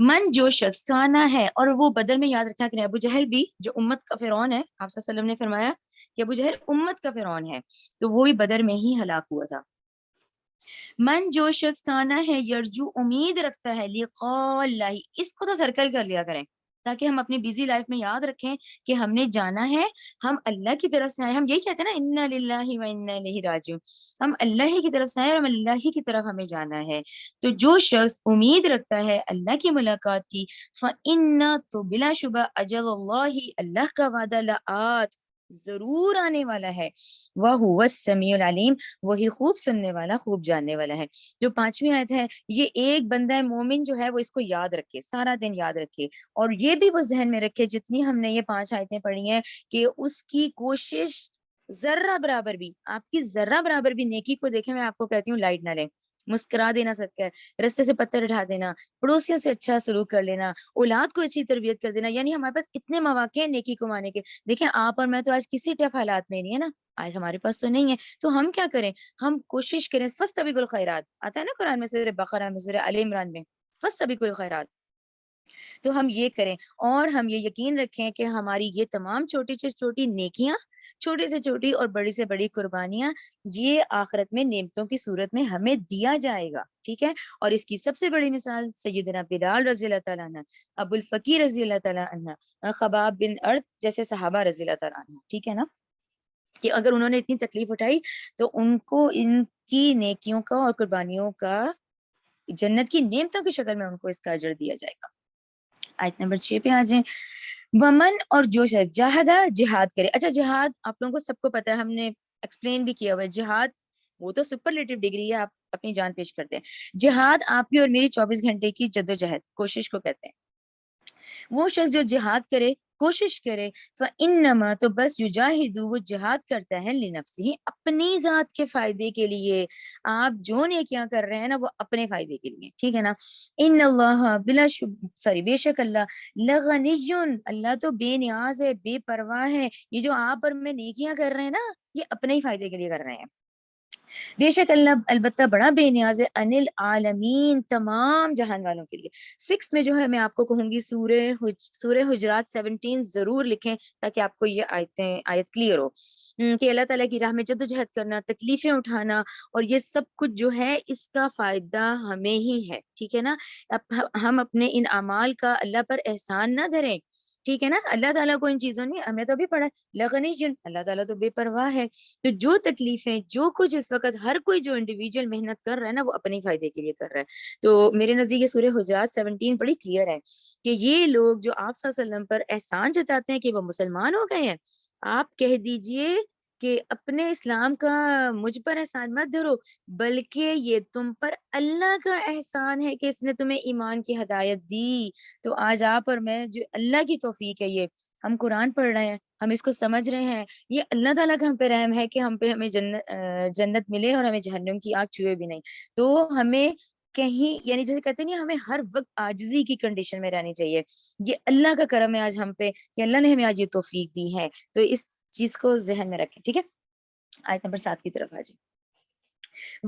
من جو شخص کانا ہے, اور وہ بدر میں یاد رکھنا کہ ابو جہل بھی جو امت کا فرعون ہے, آپ صلی اللہ علیہ وسلم نے فرمایا کہ ابو جہل امت کا فرعون ہے, تو وہ بھی بدر میں ہی ہلاک ہوا تھا. من جو شخص کانا ہے یرجو امید رکھتا ہے, لقاء اللہ, اس کو تو سرکل کر لیا کریں تاکہ ہم اپنی بیزی لائف میں یاد رکھیں کہ ہم نے جانا ہے, ہم اللہ کی طرف سے آئے. ہم یہی کہتے ہیں نا انا للہ و انا الیہ راجعون, ہم اللہ ہی کی طرف سے آئے اور ہم اللہ ہی کی طرف ہمیں جانا ہے. تو جو شخص امید رکھتا ہے اللہ کی ملاقات کی, فإن تو بلا شبہ اجل اللہ, اللہ کا وعدہ لآت ضرور آنے والا ہے, وَهُوَ السمیع العلیم, وہی خوب سننے والا خوب جاننے والا ہے. جو 5ویں آیت ہے, یہ ایک بندہ مومن جو ہے وہ اس کو یاد رکھے, سارا دن یاد رکھے, اور یہ بھی وہ ذہن میں رکھے جتنی ہم نے یہ 5 آیتیں پڑھی ہیں کہ اس کی کوشش ذرہ برابر بھی, آپ کی ذرہ برابر بھی نیکی کو دیکھیں, میں آپ کو کہتی ہوں لائٹ نہ لیں, مسکرا دینا صدقہ ہے، رستے سے پتھر اٹھا دینا، پڑوسیوں سے اچھا سلوک کر لینا، اولاد کو اچھی تربیت کر دینا، یعنی ہمارے پاس اتنے مواقع ہیں نیکی کمانے کے. دیکھیں آپ اور میں تو آج کسی ٹف حالات میں نہیں ہے نا، آج ہمارے پاس تو نہیں ہے، تو ہم کیا کریں؟ ہم کوشش کریں. فاستبقوا الخیرات آتا ہے نا قرآن میں، سورہ بقرہ میں، سورہ آل عمران میں، فاستبقوا الخیرات. تو ہم یہ کریں اور ہم یہ یقین رکھیں کہ ہماری یہ تمام چھوٹی سے چھوٹی نیکیاں، چھوٹی سے چھوٹی اور بڑی سے بڑی قربانیاں، یہ آخرت میں نعمتوں کی صورت میں ہمیں دیا جائے گا. ٹھیک ہے. اور اس کی سب سے بڑی مثال سیدنا بلال رضی اللہ تعالیٰ عنہ، ابو الفقیر رضی اللہ تعالیٰ عنہ، خباب بن ارت جیسے صحابہ رضی اللہ تعالیٰ عنہ. ٹھیک ہے نا، کہ اگر انہوں نے اتنی تکلیف اٹھائی تو ان کو ان کی نیکیوں کا اور قربانیوں کا جنت کی نعمتوں کی شکل میں ان کو اس کا اجر دیا جائے گا. آیت نمبر 6 پہ آ جائیں. ومن اور جو شخص جاہدہ جہاد کرے. اچھا جہاد آپ لوگوں کو سب کو پتا ہے، ہم نے ایکسپلین بھی کیا ہوا ہے. جہاد وہ تو سپرلیٹو ڈگری ہے، آپ اپنی جان پیش کرتے ہیں. جہاد آپ کی اور میری 24 گھنٹے کی جدوجہد، کوشش کو کہتے ہیں. وہ شخص جو جہاد کرے، کوشش کرے، فَإِنَّمَا تو بس یجاہدو وہ جہاد کرتا ہے لنفسہ اپنی ذات کے فائدے کے لیے. آپ جو نیکیاں کر رہے ہیں نا وہ اپنے فائدے کے لیے. ٹھیک ہے نا. ان اللہ بے شک اللہ لغنی، اللہ تو بے نیاز ہے، بے پرواہ ہے. یہ جو آپ اور میں نیکیاں کر رہے ہیں نا یہ اپنے ہی فائدے کے لیے کر رہے ہیں. بے شک اللہ البتہ بڑا بے نیاز ہے، انل عالمین تمام جہان والوں کے لیے. 6 میں جو ہے میں آپ کو کہوں گی سورہ حجرات 17 ضرور لکھیں تاکہ آپ کو یہ آیت کلیئر ہو کہ اللہ تعالیٰ کی راہ میں جدوجہد کرنا، تکلیفیں اٹھانا اور یہ سب کچھ جو ہے اس کا فائدہ ہمیں ہی ہے. ٹھیک ہے نا. اب ہم اپنے ان اعمال کا اللہ پر احسان نہ دھریں. ٹھیک ہے نا. اللہ تعالیٰ کو ان چیزوں نے، ہمیں تو بھی پڑھا لغنی، اللہ تعالیٰ تو بے پرواہ ہے. تو جو تکلیفیں، جو کچھ اس وقت ہر کوئی جو انڈیویجول محنت کر رہا ہے نا وہ اپنے فائدے کے لیے کر رہا ہے. تو میرے نزدیک یہ سورہ حجرات 17 بڑی کلیئر ہے کہ یہ لوگ جو آپ صلی اللہ علیہ وسلم پر احسان جتاتے ہیں کہ وہ مسلمان ہو گئے ہیں، آپ کہہ دیجئے کہ اپنے اسلام کا مجھ پر احسان مت دھرو، بلکہ یہ تم پر اللہ کا احسان ہے کہ اس نے تمہیں ایمان کی ہدایت دی. تو آج آپ اور میں جو اللہ کی توفیق ہے، یہ ہم قرآن پڑھ رہے ہیں، ہم اس کو سمجھ رہے ہیں، یہ اللہ تعالیٰ کا ہم پہ رحم ہے کہ ہمیں جنت ملے اور ہمیں جہنم کی آگ چھوئے بھی نہیں. تو ہمیں کہیں، یعنی جیسے کہتے ہیں نہیں، ہمیں ہر وقت عاجزی کی کنڈیشن میں رہنی چاہیے. یہ اللہ کا کرم ہے آج ہم پہ کہ اللہ نے ہمیں آج یہ توفیق دی ہے. تو اس چیز کو ذہن میں رکھیں. ٹھیک ہے. آیت نمبر 7 کی طرف آ جائیں.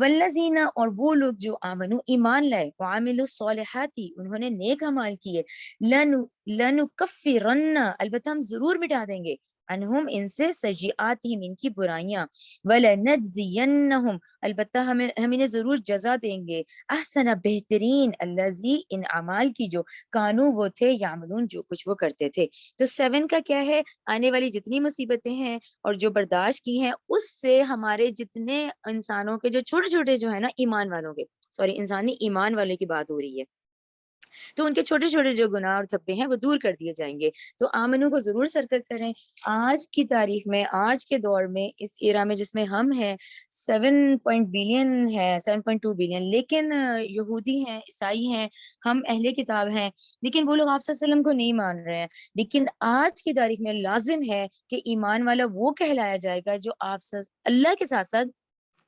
والذین اور وہ لوگ جو آمنو ایمان لائے، وعملوا الصالحات انہوں نے نیک اعمال کیے، لنکفرن البتہ ہم ضرور مٹا دیں گے، انہم ان سے سیئاتہم ان کی برائیاں، ولنجزینہم البتہ ہم انہیں ضرور جزا دیں گے، احسن بہترین الذی ان اعمال کی جو کانو وہ تھے یعملون جو کچھ وہ کرتے تھے. تو 7 کا کیا ہے؟ آنے والی جتنی مصیبتیں ہیں اور جو برداشت کی ہیں اس سے ہمارے جتنے انسانوں کے جو چھوٹے چھوٹے جو ہے نا ایمان والوں کے، سوری انسانی ایمان والے کی بات ہو رہی ہے، تو ان کے چھوٹے چھوٹے جو گناہ اور دھبے ہیں وہ دور کر دیے جائیں گے. تو آمنوں کو ضرور سرکت کریں. آج کی تاریخ میں، آج کے دور میں، اس ایرا میں جس میں ہم ہیں، 7.2 بلین، لیکن یہودی ہیں، عیسائی ہیں، ہم اہل کتاب ہیں، لیکن وہ لوگ آپ صلی اللہ علیہ وسلم کو نہیں مان رہے ہیں. لیکن آج کی تاریخ میں لازم ہے کہ ایمان والا وہ کہلایا جائے گا جو آپ اللہ کے ساتھ ساتھ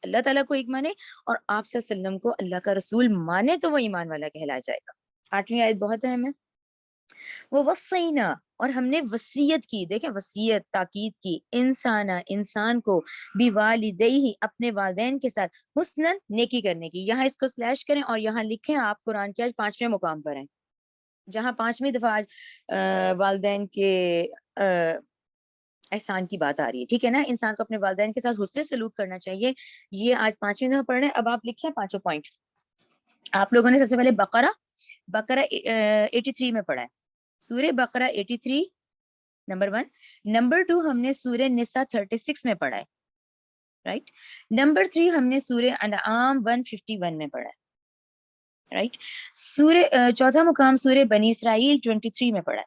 اللہ تعالیٰ کو ایک مانے اور آپ صلی اللہ علیہ وسلم کو اللہ کا رسول مانے، تو وہ ایمان والا کہلایا جائے گا. 8ویں آیت بہت اہم ہے. وہ وصینا اور ہم نے وصیت کی، دیکھیں وصیت تاکید کی، انسان کو بوالدیہ اپنے والدین کے ساتھ حسنن نیکی کرنے کی. یہاں اس کو سلیش کریں اور یہاں لکھیں آپ قرآن کے آج 5ویں مقام پر ہیں جہاں 5ویں دفعہ آج والدین کے احسان کی بات آ رہی ہے. ٹھیک ہے نا. انسان کو اپنے والدین کے ساتھ حسن سلوک کرنا چاہیے. یہ آج 5ویں دفعہ پڑھ رہے ہیں. اب آپ لکھیں 5 پوائنٹ. آپ لوگوں نے سب سے پہلے بقرہ 83 میں پڑھا ہے. سورہ بقرہ 83 نمبر 1. نمبر 2 ہم نے سورہ نساء 36 میں پڑھا ہے، رائٹ. نمبر 3 ہم نے سورہ انعام 151 میں پڑھا ہے، رائٹ. چوتھا مقام سورہ بنی اسرائیل 23 میں پڑھا ہے.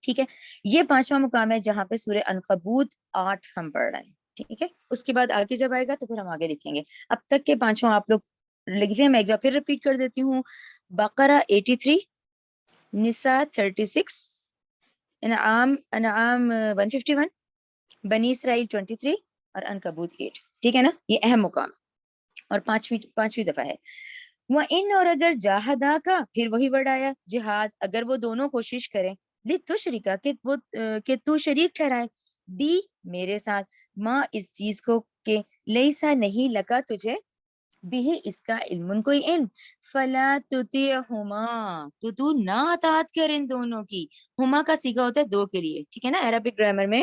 ٹھیک ہے. یہ 5واں مقام ہے جہاں پہ سورہ عنکبوت 8 ہم پڑھ رہے ہیں. ٹھیک ہے. اس کے بعد آگے جب آئے گا تو پھر ہم آگے لکھیں گے. اب تک کے 5 آپ لوگ لکھ لیں. میں ایک بار پھر ریپیٹ کر دیتی ہوں. بقرہ 83، نساء 36، انعام 151، بنی اسرائیل 23 اور عنکبوت 8. ٹھیک ہے نا. یہ اہم مقام. اور پانچویں دفعہ ہے وَإِنْ، اور اگر جاہدہ کا، پھر وہی ورڈ آیا جہاد، اگر وہ دونوں کوشش کریں، لِتُشْرِكَ، کہ تو شریک ٹھہرائے، بھی میرے ساتھ، ماں اس چیز کو کہ لیسا نہیں لگا تجھے، بھی اس کا علم کوئی علم، فلا تطیعہما، تو نہ اطاعت کر ان دونوں کی، ہما کا صیغہ ہوتا ہے دو کے لیے، ٹھیک ہے نا، عربک گرامر میں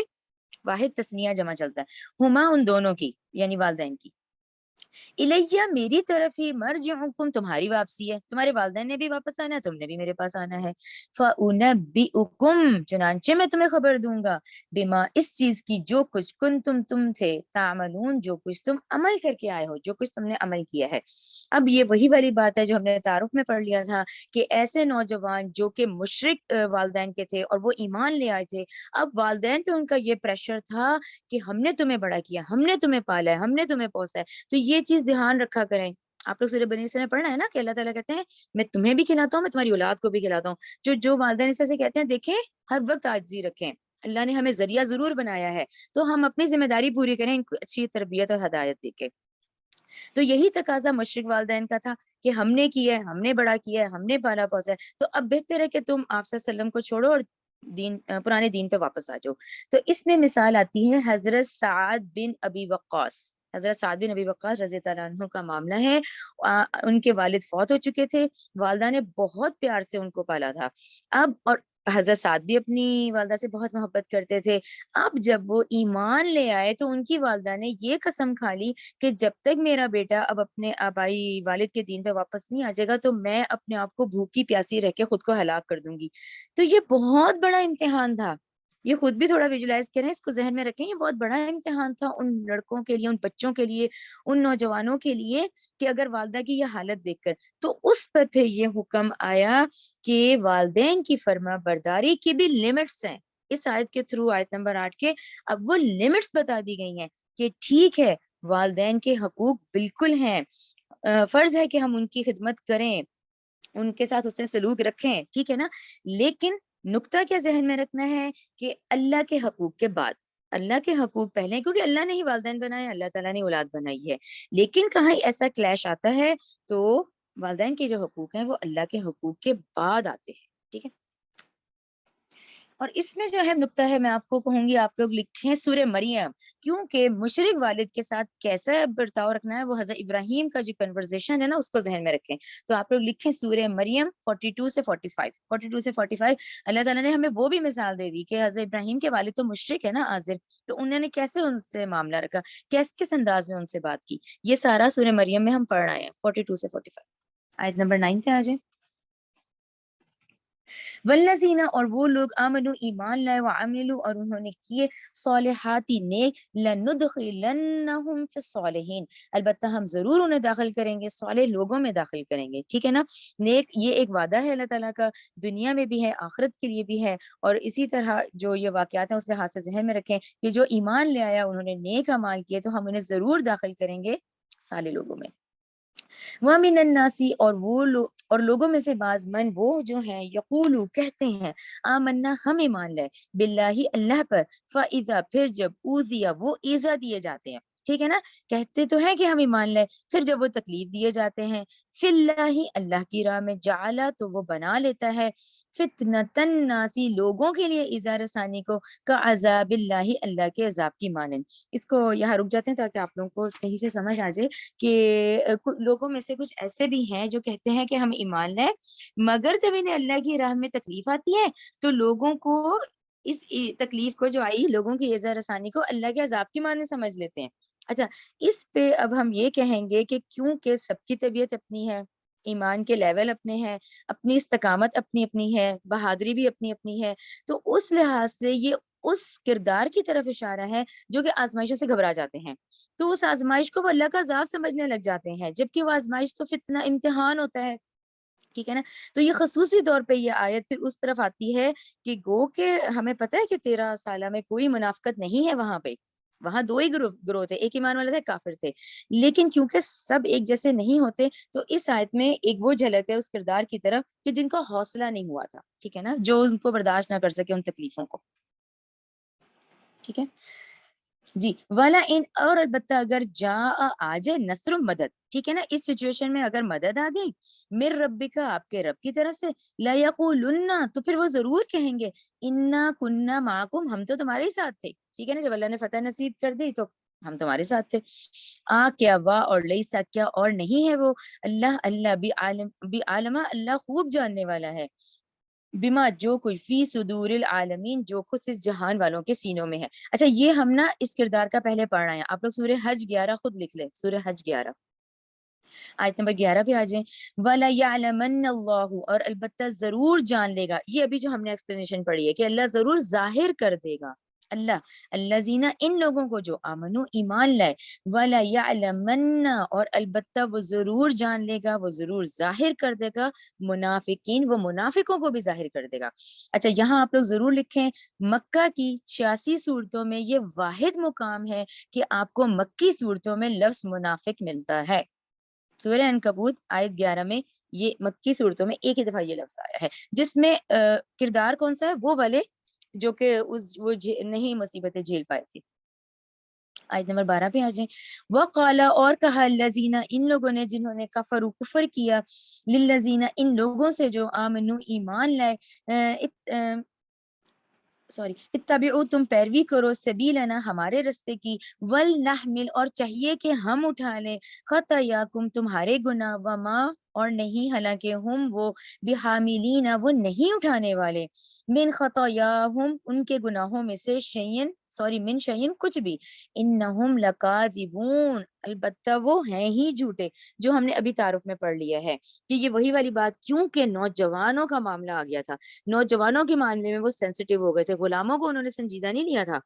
واحد تثنیہ جمع چلتا ہے، ہما ان دونوں کی یعنی والدین کی، الیہ میری طرف ہی مرجعکم تمہاری واپسی ہے، تمہارے والدین نے بھی واپس آنا ہے، تم نے بھی میرے پاس آنا ہے، فَأُنَبِّئُکم، چنانچہ میں تمہیں خبر دوں گا، بما اس چیز کی جو کچھ کنتم تم تھے، تعملون جو کچھ تم عمل کر کے آئے ہو، جو کچھ تم نے عمل کیا ہے۔ اب یہ وہی والی بات ہے جو ہم نے تعارف میں پڑھ لیا تھا کہ ایسے نوجوان جو کہ مشرک والدین کے تھے اور وہ ایمان لے آئے تھے، اب والدین پہ ان کا یہ پریشر تھا کہ ہم نے تمہیں بڑا کیا، ہم نے تمہیں پالا ہے، ہم نے تمہیں پوسا ہے، تو یہ چیز دھیان رکھا کریں۔ آپ لوگ سورہ بنی اسرائیل میں پڑھنا ہے نا کہ اللہ تعالیٰ کہتے ہیں میں تمہیں بھی کھلاتا ہوں، میں تمہاری اولاد کو بھی کھلاتا ہوں۔ جو والدین اس سے کہتے ہیں دیکھیں ہر وقت عاجزی رکھیں، اللہ نے ہمیں ذریعہ ضرور بنایا ہے تو ہم اپنی ذمہ داری پوری کریں، ان کو اچھی تربیت اور ہدایت دے کے۔ تو یہی تقاضا مشرک والدین کا تھا کہ ہم نے کیا ہے، ہم نے بڑا کیا ہے، ہم نے پالا پوسا ہے، تو اب بہتر ہے کہ تم آپ صلی اللہ علیہ وسلم کو چھوڑو اور پرانے دین پہ واپس آ جاؤ۔ تو اس میں مثال آتی ہے حضرت سعد بن ابی وقاص، حضرت سعد بن ابی وقاص رضی اللہ عنہ کا معاملہ ہے۔ ان کے والد فوت ہو چکے تھے، والدہ نے بہت پیار سے ان کو پالا تھا، اب اور حضرت سعد بھی اپنی والدہ سے بہت محبت کرتے تھے۔ اب جب وہ ایمان لے آئے تو ان کی والدہ نے یہ قسم کھا لی کہ جب تک میرا بیٹا اب اپنے آبائی والد کے دین پہ واپس نہیں آ جائے گا تو میں اپنے آپ کو بھوکی پیاسی رہ کے خود کو ہلاک کر دوں گی۔ تو یہ بہت بڑا امتحان تھا، یہ خود بھی تھوڑا ویژولائز کریں، اس کو ذہن میں رکھیں، یہ بہت بڑا امتحان تھا ان لڑکوں کے لیے، ان بچوں کے لیے، ان نوجوانوں کے لیے کہ اگر والدہ کی یہ حالت دیکھ کر، تو اس پر پھر یہ حکم آیا کہ والدین کی فرما برداری کی بھی لمٹس ہیں۔ اس آیت کے تھرو، آیت نمبر 8 کے، اب وہ لمٹس بتا دی گئی ہیں کہ ٹھیک ہے والدین کے حقوق بالکل ہیں، فرض ہے کہ ہم ان کی خدمت کریں، ان کے ساتھ اس سے سلوک رکھیں، ٹھیک ہے نا، لیکن نقطہ کیا ذہن میں رکھنا ہے کہ اللہ کے حقوق کے بعد، اللہ کے حقوق پہلے، کیونکہ اللہ نے ہی والدین بنائے، اللہ تعالیٰ نے اولاد بنائی ہے، لیکن کہیں ایسا کلیش آتا ہے تو والدین کے جو حقوق ہیں وہ اللہ کے حقوق کے بعد آتے ہیں، ٹھیک ہے۔ اور اس میں جو ہے نقطہ ہے، میں آپ کو کہوں گی آپ لوگ لکھیں سورہ مریم، کیونکہ مشرک والد کے ساتھ کیسا برتاؤ رکھنا ہے وہ حضرت ابراہیم کا جو کنورزیشن ہے نا اس کو ذہن میں رکھیں۔ تو آپ لوگ لکھیں سورہ مریم 42 سے 45 اللہ تعالیٰ نے ہمیں وہ بھی مثال دے دی کہ حضرت ابراہیم کے والد تو مشرک ہے نا عازر، تو انہوں نے کیسے ان سے معاملہ رکھا، کس انداز میں ان سے بات کی، یہ سارا سورہ مریم میں ہم پڑھ رہے ہیں 42 سے 45۔ آیت نمبر 9 پہ آ جائیں۔ والذین، اور وہ لوگ آمنوا ایمان لائے، وعملوا اور انہوں نے کیے صالحاتی نیک، لندخلنہم فی الصالحین، البتہ ہم ضرور انہیں داخل کریں گے، صالح لوگوں میں داخل کریں گے، ٹھیک ہے نا۔ نیک یہ ایک وعدہ ہے اللہ تعالیٰ کا، دنیا میں بھی ہے آخرت کے لیے بھی ہے، اور اسی طرح جو یہ واقعات ہیں اس لحاظ سے ذہن میں رکھیں کہ جو ایمان لے آیا انہوں نے نیک اعمال کیے تو ہم انہیں ضرور داخل کریں گے صالح لوگوں میں۔ وَمِنَ النَّاسِ، اور لوگوں میں سے بعض من وہ جو ہیں یقولو کہتے ہیں آمنا ہم ایمان لائے باللہ اللہ پر، فَإِذَا پھر جب اوذیہ وہ ایذا دیے جاتے ہیں، ٹھیک ہے نا، کہتے تو ہیں کہ ہم ایمان لائے، پھر جب وہ تکلیف دیے جاتے ہیں، فی اللہ اللہ کی راہ میں، جعلا تو وہ بنا لیتا ہے، فتنۃ الناس لوگوں کے لیے ایذا رسانی کو، کا عذاب اللہ اللہ کے عذاب کی مانند۔ اس کو یہاں رک جاتے ہیں تاکہ آپ لوگوں کو صحیح سے سمجھ آ جائے کہ لوگوں میں سے کچھ ایسے بھی ہیں جو کہتے ہیں کہ ہم ایمان لائے، مگر جب انہیں اللہ کی راہ میں تکلیف آتی ہے تو لوگوں کو اس تکلیف کو جو آئی، لوگوں کی ایذا رسانی کو اللہ کے عذاب کی معنی سمجھ لیتے ہیں۔ اچھا، اس پہ اب ہم یہ کہیں گے کہ کیونکہ سب کی طبیعت اپنی ہے، ایمان کے لیول اپنے ہیں، اپنی استقامت اپنی اپنی ہے، بہادری بھی اپنی اپنی ہے، تو اس لحاظ سے یہ اس کردار کی طرف اشارہ ہے جو کہ آزمائشوں سے گھبرا جاتے ہیں، تو اس آزمائش کو وہ اللہ کا عذاب سمجھنے لگ جاتے ہیں، جبکہ وہ آزمائش تو فتنہ امتحان ہوتا ہے، ٹھیک ہے نا۔ تو یہ خصوصی طور پہ یہ آیت پھر اس طرف آتی ہے کہ گو کہ ہمیں پتہ ہے کہ 13 سالہ میں کوئی منافقت نہیں ہے، وہاں پہ وہاں دو ہی گروہ تھے، ایک ایمان والے تھے، کافر تھے، لیکن کیونکہ سب ایک جیسے نہیں ہوتے تو اس آیت میں ایک وہ جھلک ہے اس کردار کی طرف کہ جن کا حوصلہ نہیں ہوا تھا، ٹھیک ہے نا، جو ان کو برداشت نہ کر سکے ان تکلیفوں کو، ٹھیک ہے۔ جی والا ان، اور البتہ اگر جا آ جائے نصر و مدد، ٹھیک ہے نا، اس سچویشن میں اگر مدد آ گئی مر ربک، آپ کے رب کی طرف سے، لا یقولن، تو پھر وہ ضرور کہیں گے انا کننا معکم، ہم تو تمہارے ہی ساتھ تھے، ٹھیک ہے نا، جب اللہ نے فتح نصیب کر دی تو ہم تمہارے ساتھ تھے. کیا وا اور لیسا کیا اور نہیں ہے وہ، اللہ اللہ بھی عالمہ، اللہ خوب جاننے والا ہے، بما جو کوئی فی صدور العالمین، جو کچھ اس جہان والوں کے سینوں میں ہے. اچھا یہ ہم نا اس کردار کا پہلے پڑھ رہے ہیں، آپ لوگ سورہ حج 11 خود لکھ لیں، سورہ حج 11 آیت نمبر 11 پہ آ جائیں. وَلَا يَعْلَمَنَّ اللَّهُ، اور البتہ ضرور جان لے گا، یہ ابھی جو ہم نے ایکسپلینیشن پڑھی ہے کہ اللہ ضرور ظاہر کر دے گا، اللہ زینہ ان لوگوں کو جو آمنو ایمان لائے، وَلَا يَعْلَمَنَّ، اور البتہ وہ ضرور جان لے گا، وہ ضرور ظاہر کر دے گا، منافقین، وہ منافقوں کو بھی ظاہر کر دے گا. اچھا یہاں آپ لوگ ضرور لکھیں، مکہ کی 86 صورتوں میں یہ واحد مقام ہے کہ آپ کو مکی صورتوں میں لفظ منافق ملتا ہے. سورہ عنکبوت آیت 11 میں یہ مکی صورتوں میں ایک ہی دفعہ یہ لفظ آیا ہے، جس میں کردار کون سا ہے، وہ والے جو کہ نہیں مصیبتیں جھیل پائے تھے. آیت نمبر 12 پہ آ جائیں. وقال، اور کہا، الذین، ان لوگوں نے جنہوں نے کفروا کفر کیا، للذین، ان لوگوں سے جو آمنو ایمان لائے، سوری اتبعوا، تم پیروی کرو، سبیلنا، ہمارے رستے کی، ولنحمل، اور چاہیے کہ ہم اٹھا لیں، خطایاکم، تمہارے گناہ، وما، اور نہیں، حالانکہ ہم وہ، بحاملین، وہ نہیں اٹھانے والے، من خطایاہم، ان کے گناہوں میں سے، من شیئن، کچھ بھی، انہم لکاذبون، البتہ وہ ہیں ہی جھوٹے، جو ہم نے ابھی تعارف میں پڑھ لیا ہے کہ یہ وہی والی بات، کیونکہ نوجوانوں کا معاملہ آ گیا تھا، نوجوانوں کے معاملے میں وہ سینسیٹیو ہو گئے تھے، غلاموں کو انہوں نے سنجیدہ نہیں لیا تھا،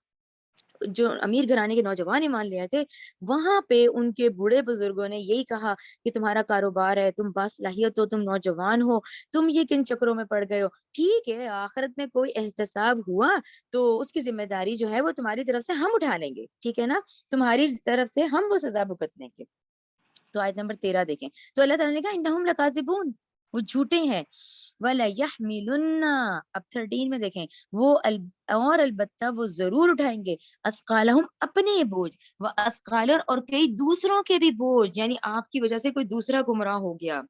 جو امیر گھرانے کے نوجوان ایمان لے آئے تھے، وہاں پہ ان کے بوڑھے بزرگوں نے یہی کہا کہ تمہارا کاروبار ہے، تم باصلاحیت ہو، تم نوجوان ہو، تم یہ کن چکروں میں پڑ گئے ہو، ٹھیک ہے آخرت میں کوئی احتساب ہوا تو اس کی ذمہ داری جو ہے وہ تمہاری طرف سے ہم اٹھا لیں گے، ٹھیک ہے نا، تمہاری طرف سے ہم وہ سزا بھگت لیں گے. تو آیت نمبر 13 دیکھیں، تو اللہ تعالیٰ نے کہا انہم لکاذبون، وہ جھوٹے ہیں، وَلَيَحْمِلُنَّ، اب 13 میں دیکھیں، اور البتہ وہ ضرور اٹھائیں گے، اثقالہم، اپنے بوجھ، وَأَثْقَالًا، اور کئی دوسروں کے بھی بوجھ، یعنی آپ کی وجہ سے کوئی دوسرا گمراہ ہو گیا،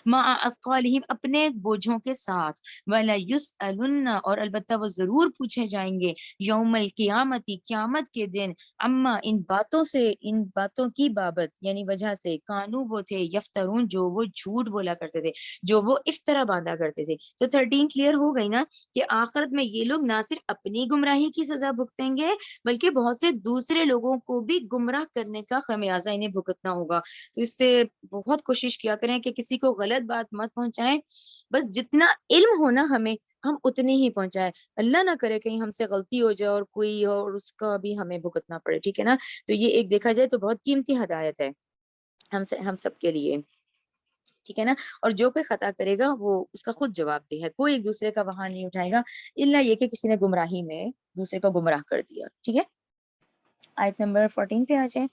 مع اثقالہم، اپنے بوجھوں کے ساتھ، وَلَيُسْأَلُنَّ، اور البتہ وہ ضرور پوچھے جائیں گے، یوم القیامت، قیامت کے دن، اما، ان باتوں سے، ان باتوں کی بابت، یعنی وجہ سے، کانو، وہ تھے، یفترون، جو وہ جھوٹ بولا کرتے تھے، جو وہ افطرا باندھا کرتے تھے. تو 13 کلیئر ہو گئی نا کہ آخرت میں یہ لوگ نہ صرف اپنی گمراہی کی سزا بھگتیں گے بلکہ بہت سے دوسرے لوگوں کو بھی گمراہ کرنے کا خمیازہ انہیں بھگتنا ہوگا. تو اس سے بہت کوشش کیا کریں کہ کسی کو غلط بات مت پہنچائیں، بس جتنا علم ہونا ہمیں، ہم اتنے ہی پہنچائیں، اللہ نہ کرے کہیں ہم سے غلطی ہو جائے اور کوئی اور اس کا بھی ہمیں بھگتنا پڑے، ٹھیک ہے نا. تو یہ ایک دیکھا جائے تو بہت قیمتی ہدایت ہے ہم سب کے لیے، ٹھیک ہے نا. اور جو کوئی خطا کرے گا وہ اس کا خود جواب دہ ہے، کوئی ایک دوسرے کا وہاں نہیں اٹھائے گا، الا یہ کہ کسی نے گمراہی میں دوسرے کو گمراہ کر دیا، ٹھیک ہے. آیت نمبر 14 پہ آ جائیں.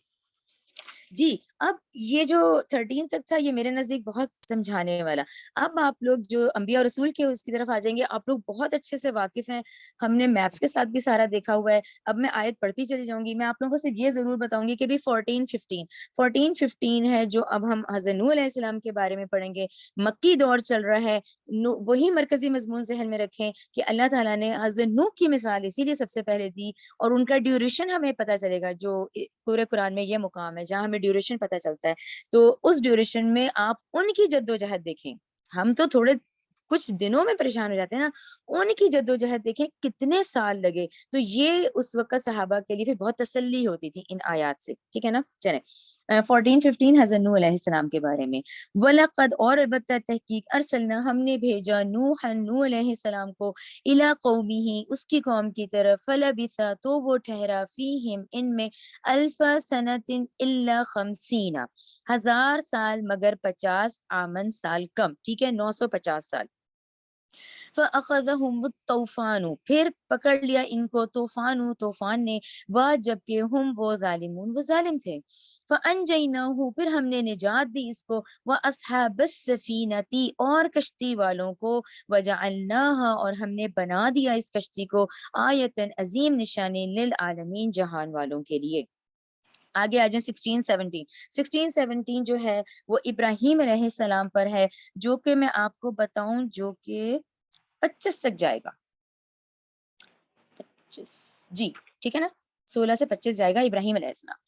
جی اب یہ جو 13 تک تھا یہ میرے نزدیک بہت سمجھانے والا. اب آپ لوگ جو انبیاء اور رسول کے اس کی طرف آ جائیں گے، آپ لوگ بہت اچھے سے واقف ہیں، ہم نے میپس کے ساتھ بھی سارا دیکھا ہوا ہے. اب میں آیت پڑھتی چلی جاؤں گی، میں آپ لوگوں کو صرف یہ ضرور بتاؤں گی کہ بھی 14 15 ہے جو اب ہم حضرت نوح علیہ السلام کے بارے میں پڑھیں گے. مکی دور چل رہا ہے، وہی مرکزی مضمون ذہن میں رکھیں کہ اللہ تعالیٰ نے حضرت نوح کی مثال اسی لیے سب سے پہلے دی، اور ان کا ڈیوریشن ہمیں پتہ چلے گا، جو پورے قرآن میں یہ مقام ہے جہاں ہمیں ڈیوریشن پتہ چلتا ہے. تو اس ڈیوریشن میں آپ ان کی جدوجہد دیکھیں، ہم تو تھوڑے کچھ دنوں میں پریشان ہو جاتے ہیں نا، ان کی جدوجہد دیکھیں کتنے سال لگے. تو یہ اس وقت صحابہ کے لیے پھر بہت تسلی ہوتی تھی ان آیات سے، ٹھیک ہے نا. چلیں 14 15 حضرت نوح علیہ السلام کے بارے میں. وَلَقَدْ، اور البتہ تحقیق، ارسلنا، ہم نے بھیجا، نوح علیہ السلام کو، الی قومہ، اس کی قوم کی طرف، فلبث، تو وہ ٹھہرا، فیہم، ان میں، الف سنۃ الا 50، 1000 سال مگر 50، آمن، سال کم، ٹھیک ہے، 950 سال. فَأَخَذَهُمُ الطَّوْفَانُ، پھر پکڑ لیا ان کو طوفان نے، جبکہ ہم وہ ظالمون، وہ ظالم تھے۔ فَأَنْجَيْنَاهُ، پھر ہم نے نجات دی اس کو، وَأَصْحَابَ السَّفِينَةِ، اور کشتی والوں کو، وَجَعَلْنَاهَا، اور ہم نے بنا دیا اس کشتی کو، آیتاً، عظیم نشانی، للعالمین، جہان والوں کے لیے۔ آگے آ جائیں 16-17 جو ہے وہ ابراہیم علیہ السلام پر ہے، جو کہ میں آپ کو بتاؤں جو کہ 25 تک جائے گا، 25 جی ٹھیک ہے نا، 16 سے 25 جائے گا ابراہیم علیہ السلام۔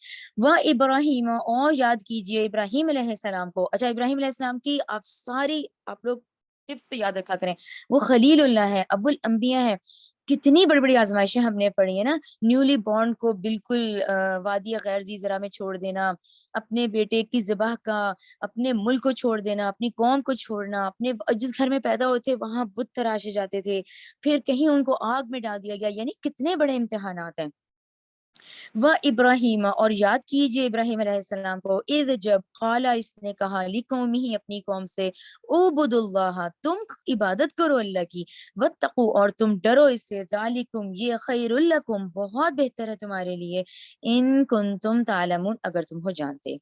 وہ ابراہیم، اور یاد کیجئے ابراہیم علیہ السلام کو۔ اچھا، ابراہیم علیہ السلام کی آپ لوگ ٹپس پہ یاد رکھا کریں، وہ خلیل اللہ ہے، ابو الانبیاء ہے۔ کتنی بڑی بڑی آزمائشیں ہم نے پڑھی ہیں نا، نیولی بورن کو بالکل وادی غیر ذی زرع میں چھوڑ دینا، اپنے بیٹے کی ذبح کا، اپنے ملک کو چھوڑ دینا، اپنی قوم کو چھوڑنا، اپنے جس گھر میں پیدا ہوتے وہاں بت تراشے جاتے تھے، پھر کہیں ان کو آگ میں ڈال دیا گیا، یعنی کتنے بڑے امتحانات ہیں۔ وہ ابراہیم، اور یاد کیجئے ابراہیم علیہ السلام کو، اذ، جب، قالا، اس نے کہا، لقومہ، اپنی قوم سے، اعبدوا اللہ، تم عبادت کرو اللہ کی، واتقوا، اور تم ڈرو اس سے، ذالکم، یہ، خیر لکم، بہت بہتر ہے تمہارے لیے، ان کنتم تعلمون، اگر تم ہو جانتے،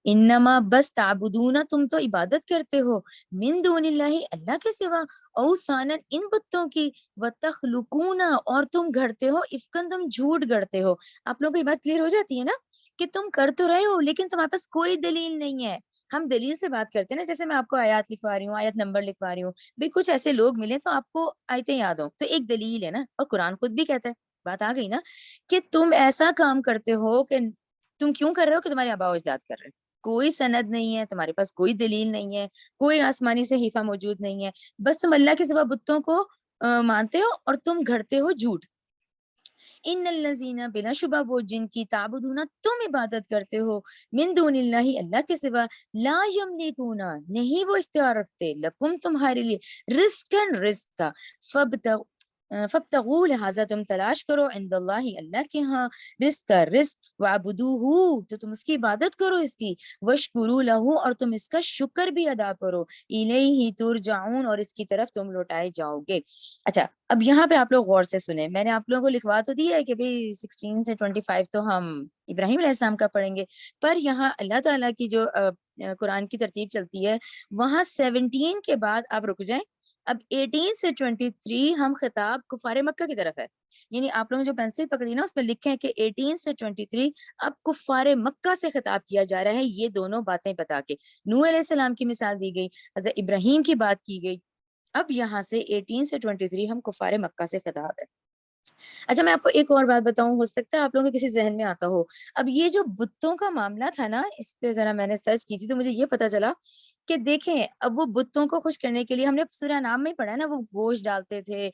انما، بس، تعبدون، تم تو عبادت کرتے ہو، من دون اللہ، اللہ کے سوا، اوثانا، ان بتوں کی، وتخلقون، اور تم گھڑتے ہو، افکن، تم جھوٹ گڑتے ہو۔ آپ لوگوں کو یہ بات کلیئر ہو جاتی ہے نا کہ تم کر تو رہے ہو لیکن تمہارے پاس کوئی دلیل نہیں ہے۔ ہم دلیل سے بات کرتے ہیں نا، جیسے میں آپ کو آیات لکھوا رہی ہوں، آیت نمبر لکھوا رہی ہوں، بھئی کچھ ایسے لوگ ملے تو آپ کو آیتیں یاد ہوں تو ایک دلیل ہے نا، اور قرآن خود بھی کہتا ہے، بات آ گئی نا، کہ تم ایسا کام کرتے ہو کہ تم کیوں کر رہے ہو کہ تمہارے آباء و اجداد کر رہے ہیں، کوئی سند نہیں ہے تمہارے پاس، کوئی دلیل نہیں ہے، کوئی آسمانی صحیفہ موجود نہیں ہے، بس تم اللہ کے سوا بتوں کو مانتے ہو اور تم گھڑتے ہو جھوٹ۔ ان الذین، بلا شبہ وہ جن کی، تعبدون، تم عبادت کرتے ہو، من دون اللہ، اللہ کے سوا، لا یملکون، نہیں وہ اختیار رکھتے، لکم، تمہارے لیے، رزقاً، رزق کا، فابتغوا، لہذا تم تلاش کرو، عند اللہ، اللہ کے ہاں، رزق کا، رزق، وعبدوہ، تو تم اس کی عبادت کرو اس کی، وشکروا لہ، اور تم اس کا شکر بھی ادا کرو، الیہ ترجعون، اور اس کی طرف تم لوٹائے جاؤ گے۔ اچھا، اب یہاں پہ آپ لوگ غور سے سنیں، میں نے آپ لوگوں کو لکھوا تو دیا ہے کہ بھئی 16 سے 25 تو ہم ابراہیم علیہ السلام کا پڑھیں گے، پر یہاں اللہ تعالیٰ کی جو قرآن کی ترتیب چلتی ہے، وہاں 17 کے بعد آپ رک جائیں، اب 18 سے 23 ہم خطاب کفار مکہ کی طرف ہے، یعنی آپ لوگوں نے جو پینسل پکڑی نا اس پہ لکھیں کہ 18 سے 23 اب کفار مکہ سے خطاب کیا جا رہا ہے، یہ دونوں باتیں بتا کے نوح علیہ السلام کی مثال دی گئی، حضرت ابراہیم کی بات کی گئی، اب یہاں سے 18 سے 23 ہم کفار مکہ سے خطاب ہے۔ اچھا، میں آپ کو ایک اور بات بتاؤں، ہو سکتا ہے آپ لوگوں کے کسی ذہن میں آتا ہو، اب یہ جو بتوں کا معاملہ تھا نا، اس پہ ذرا میں نے سرچ کی تھی تو مجھے یہ پتا چلا کہ دیکھیں، اب وہ بتوں کو خوش کرنے کے لیے، ہم نے سورہ نام میں پڑھا ہے نا، وہ گوشت ڈالتے تھے،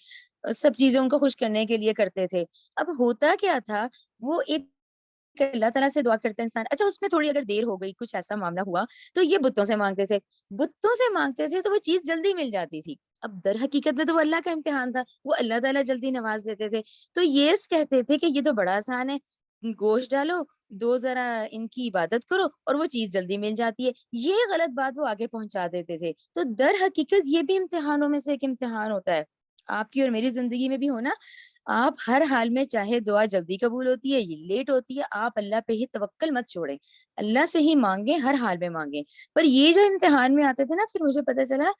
سب چیزیں ان کو خوش کرنے کے لیے کرتے تھے، اب ہوتا کیا تھا، وہ ایک کہ اللہ تعالیٰ سے دعا کرتا ہے انسان، اچھا اس میں تھوڑی اگر دیر ہو گئی، کچھ ایسا معاملہ ہوا تو یہ بتوں سے مانگتے تھے، بتوں سے مانگتے تھے تو وہ چیز جلدی مل جاتی تھی، اب در حقیقت میں تو وہ اللہ کا امتحان تھا، وہ اللہ تعالیٰ جلدی نواز دیتے تھے، تو یہ کہتے تھے کہ یہ تو بڑا آسان ہے، گوشت ڈالو، دو ذرا ان کی عبادت کرو اور وہ چیز جلدی مل جاتی ہے، یہ غلط بات وہ آگے پہنچا دیتے تھے، تو در حقیقت یہ بھی امتحانوں میں سے ایک امتحان ہوتا ہے، آپ کی اور میری زندگی میں بھی ہونا، آپ ہر حال میں چاہے دعا جلدی قبول ہوتی ہے یہ لیٹ ہوتی ہے، آپ اللہ پہ ہی توکل مت چھوڑیں، اللہ سے ہی مانگیں، ہر حال میں مانگیں، پر یہ جو امتحان میں آتے تھے نا، پھر مجھے پتا چلا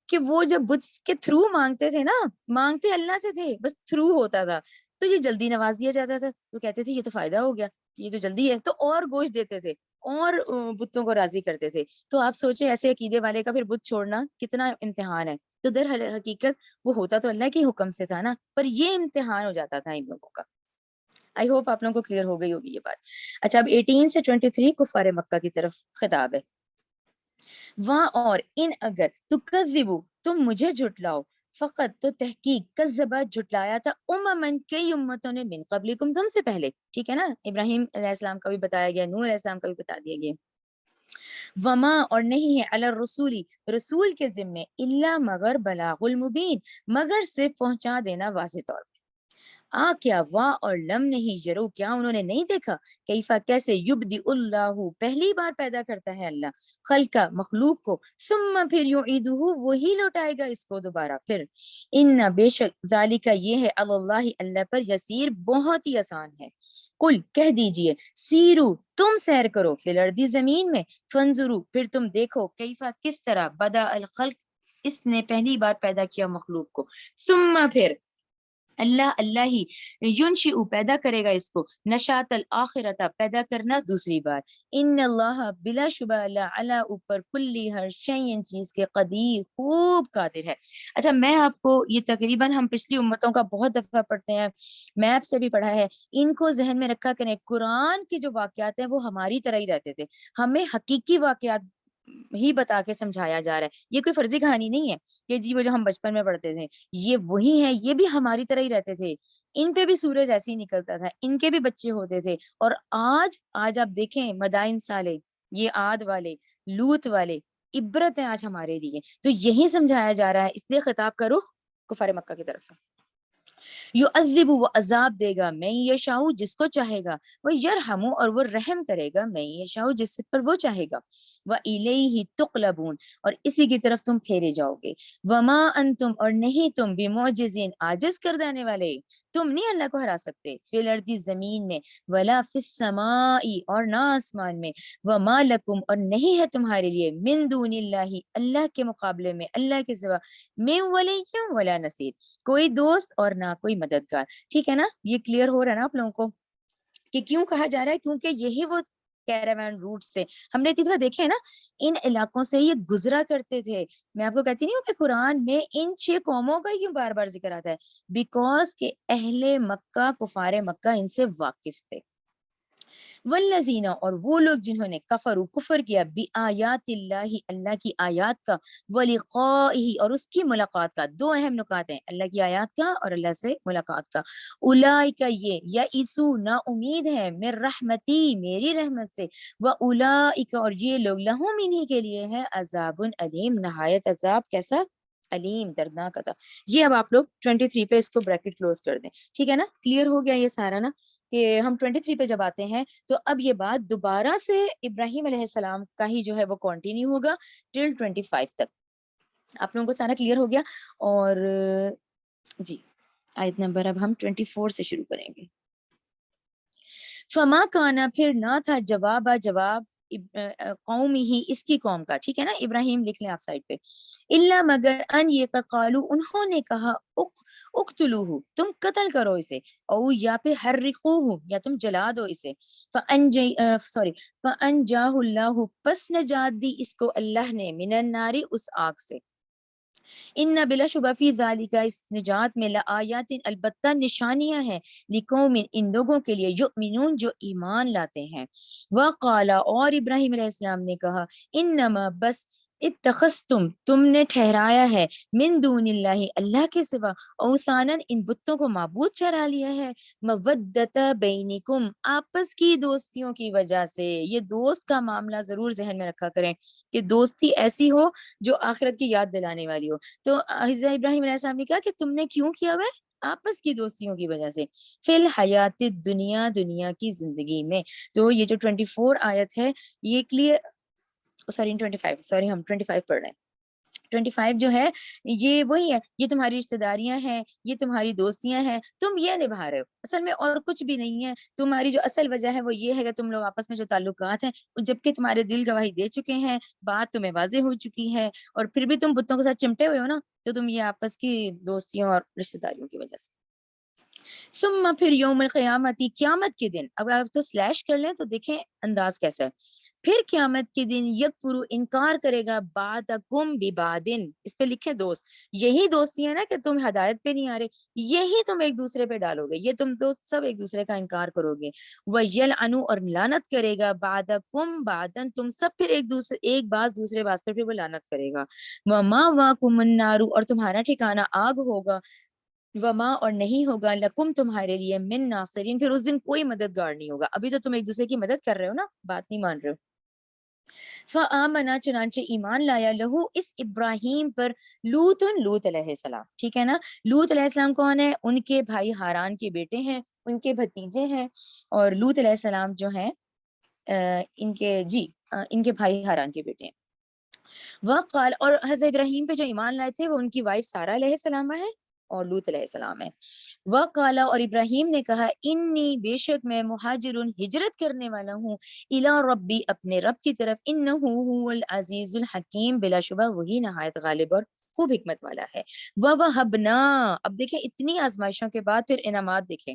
کہ وہ جب بدھ کے تھرو مانگتے تھے نا، مانگتے اللہ سے تھے، بس تھرو ہوتا تھا تو یہ جلدی نواز دیا جاتا تھا، تو کہتے تھے یہ تو فائدہ ہو گیا، یہ تو جلدی ہے، تو اور گوشت دیتے تھے اور بتوں کو راضی کرتے تھے، تو آپ سوچیں ایسے عقیدے والے کا پھر بت چھوڑنا کتنا امتحان ہے، تو در حقیقت وہ ہوتا تو اللہ کے حکم سے تھا نا، پر یہ امتحان ہو جاتا تھا ان لوگوں کا۔ آئی ہوپ آپ لوگوں کو کلیئر ہو گئی ہوگی یہ بات۔ اچھا، اب 18 سے 23 کفار مکہ کی طرف خطاب ہے، وہاں، اور، ان، اگر، تکذبوا، تم مجھے جھٹلاؤ، فقط، تو تحقیق، کذبا، جھٹلایا تھا، اممن، کئی امتوں نے، من قبلکم، تم سے پہلے، ٹھیک ہے نا، ابراہیم علیہ السلام کا بھی بتایا گیا، نوح علیہ السلام کا بھی بتا دیا گیا، وما، اور نہیں ہے، علی الرسولی، رسول کے ذمے، الا، مگر، بلاغ المبین، مگر صرف پہنچا دینا واضح طور پہ، کیا واہ اور لم نہیں جرو کیا انہوں نے نہیں دیکھا کیفا کیسے یبدی اللہ پہلی بار پیدا کرتا ہے اللہ خلقہ مخلوق کو ثم پھر یعیدہ وہی لوٹائے گا اس کو دوبارہ پھر ان بے شک ذالک یہ ہے اللہ اللہ پر یسیر بہت ہی آسان ہے کل کہہ دیجئے سیرو تم سیر کرو فی الارض زمین میں فانظرو پھر تم دیکھو کیفا کس طرح بدا الخلق اس نے پہلی بار پیدا کیا مخلوق کو ثم پھر اللہ ہی ینشئ پیدا کرے گا اس کو نشاط الاخرت پیدا کرنا دوسری بار ان اللہ بلا شبہ اللہ علی اوپر کلی ہر شیء چیز کے قدیر خوب قادر ہے. اچھا میں آپ کو یہ تقریباً ہم پچھلی امتوں کا بہت دفعہ پڑھتے ہیں میپ سے بھی پڑھا ہے ان کو ذہن میں رکھا کریں قرآن کے جو واقعات ہیں وہ ہماری طرح ہی رہتے تھے ہمیں حقیقی واقعات ہی بتا کے سمجھایا جا رہا ہے یہ کوئی فرضی کہانی نہیں ہے کہ جی وہ جو ہم بچپن میں پڑھتے تھے یہ وہی ہے یہ بھی ہماری طرح ہی رہتے تھے ان پہ بھی سورج ایسے ہی نکلتا تھا ان کے بھی بچے ہوتے تھے اور آج آپ دیکھیں مدائن سالے یہ عاد والے لوط والے عبرت ہیں آج ہمارے لیے تو یہی سمجھایا جا رہا ہے اس لیے خطاب کا رخ کفار مکہ کی طرف ہے یعذب وہ عذاب دے گا میں یشاء جس کو چاہے گا وہ یرحم اور وہ رحم کرے گا میں یشاء جس پر وہ چاہے گا وإلیہ تقلبون اور اسی کی طرف تم پھیرے جاؤ گے وما انتم اور نہیں تم بمعجزین عاجز کر دینے والے تم نہیں اللہ کو ہرا سکتے فی الارض زمین میں ولا فی السماء اور نہ آسمان میں وما لکم اور نہیں ہے تمہارے لیے من دون اللہ اللہ کے مقابلے میں اللہ کے سوا من ولی ولا نصیر کوئی دوست اور نہ کوئی مددگار ٹھیک ہے نا یہ کلیئر ہو رہا ہے نا آپ لوگوں کو کہ کیوں کہا جا رہا ہے کیونکہ یہی وہ کیراوان روٹ سے ہم نے اتنی دفعہ دیکھے نا ان علاقوں سے یہ گزرا کرتے تھے میں آپ کو کہتی نہیں ہوں کہ قرآن میں ان 6 قوموں کا کیوں بار بار ذکر آتا ہے بیکوز کہ اہل مکہ کفار مکہ ان سے واقف تھے والذین اور وہ لوگ جنہوں نے کفر کیا بآیات اللہ اللہ کی آیات کا ولقائہ اور اس کی ملاقات کا دو اہم نکات ہیں اللہ کی آیات کا اور اللہ سے ملاقات کا اولئک یہ یئسوا نا امید ہے من رحمتی میری رحمت سے واولئک اور یہ لوگ لہم انہی کے لیے ہے عذاب علیم نہایت عذاب کیسا علیم دردناک عذاب یہ اب آپ لوگ 23 پہ اس کو بریکٹ کلوز کر دیں ٹھیک ہے نا کلیئر ہو گیا یہ سارا نا کہ ہم 23 پہ جب آتے ہیں تو اب یہ بات دوبارہ سے ابراہیم علیہ السلام کا ہی جو ہے وہ کنٹینیو ہوگا ٹل 25 تک آپ لوگوں کو سارا کلیئر ہو گیا اور جی آیت نمبر اب ہم 24 سے شروع کریں گے فما کانا پھر نہ تھا جواب قوم ہی اس کی قوم کا ٹھیک ہے نا ابراہیم لکھ لیں آپ سائڈ پہ اللہ مگر ان یہ قالو انہوں نے کہا اقتلوہ تم قتل کرو اسے او یا پھر حرقوہ یا تم جلا دو اسے فانجاہ اللہ پس نجات دی اس کو اللہ نے من النار اس آگ سے ان بلا شبہ فی ذالک اس نجات میں لآیات البتہ نشانیاں ہیں لقوم ان لوگوں کے لیے یؤمنون جو ایمان لاتے ہیں وقال اور ابراہیم علیہ السلام نے کہا انما بس اتخذتم تم نے ٹھہرایا ہے من دون اللہ اللہ کے سوا اوثانا ان بتوں کو معبود ٹھہرا لیا ہے مودت بینکم آپس کی دوستیوں کی وجہ سے یہ دوست کا معاملہ ضرور ذہن میں رکھا کریں کہ دوستی ایسی ہو جو آخرت کی یاد دلانے والی ہو تو حضرت ابراہیم علیہ السلام نے کہا کہ تم نے کیوں کیا ہوا ہے آپس کی دوستیوں کی وجہ سے فی الحیات دنیا کی زندگی میں تو یہ جو 24 آیت ہے یہ کلیئر سوری 25 ہم 25 پڑھ رہے ہیں 25 جو ہے یہ وہی ہے یہ تمہاری رشتہ داریاں ہیں یہ تمہاری دوستیاں ہیں تم یہ نبھا رہے ہو اصل میں اور کچھ بھی نہیں ہے تمہاری جو اصل وجہ ہے وہ یہ ہے کہ تم لوگ آپس میں جو تعلقات ہیں جبکہ تمہارے دل گواہی دے چکے ہیں بات تمہیں واضح ہو چکی ہے اور پھر بھی تم بتوں کے ساتھ چمٹے ہوئے ہو نا تو تم یہ آپس کی دوستیوں اور رشتہ داریوں کی وجہ سے ثم پھر یوم القیامتی قیامت کے دن اگر آپ تو سلیش کر لیں تو دیکھیں انداز کیسا ہے پھر قیامت کے دن یکفر انکار کرے گا بعدکم ببعدن اس پہ لکھے دوست یہی دوستی ہے نا کہ تم ہدایت پہ نہیں آ رہے یہی تم ایک دوسرے پہ ڈالو گے یہ تم دوست سب ایک دوسرے کا انکار کرو گے ویلعنوا اور لعنت کرے گا بعدکم بعدن تم سب پھر ایک باز دوسرے باز پر پھر وہ لعنت کرے گا وماواکم النار اور تمہارا ٹھکانہ آگ ہوگا وما اور نہیں ہوگا لکم تمہارے لیے من ناصرین پھر اس دن کوئی مددگار نہیں ہوگا ابھی تو تم ایک دوسرے کی مدد کر رہے ہو نا بات نہیں مان رہے ہو فآمنا چنانچہ ایمان لایا لہو اس ابراہیم پر لوط علیہ السلام. ٹھیک ہے نا. لوط علیہ السلام کون ہے؟ ان کے بھائی ہاران کے بیٹے ہیں، ان کے بھتیجے ہیں. اور لوط علیہ السلام جو ہیں ان کے بھائی ہاران کے بیٹے ہیں. وقال، اور حضرت ابراہیم پہ جو ایمان لائے تھے وہ ان کی وائف سارہ علیہ السلام ہے اور لوط علیہ السلام ہے. وقال، اور ابراہیم نے کہا انی بے شک میں مہاجر ہجرت کرنے والا ہوں الی ربی اپنے رب کی طرف انہ هو العزیز الحکیم، بلا شبہ وہی نہایت غالب اور خوب حکمت والا ہے. ووہبنا، اب دیکھیں اتنی آزمائشوں کے بعد پھر انعامات دیکھیں.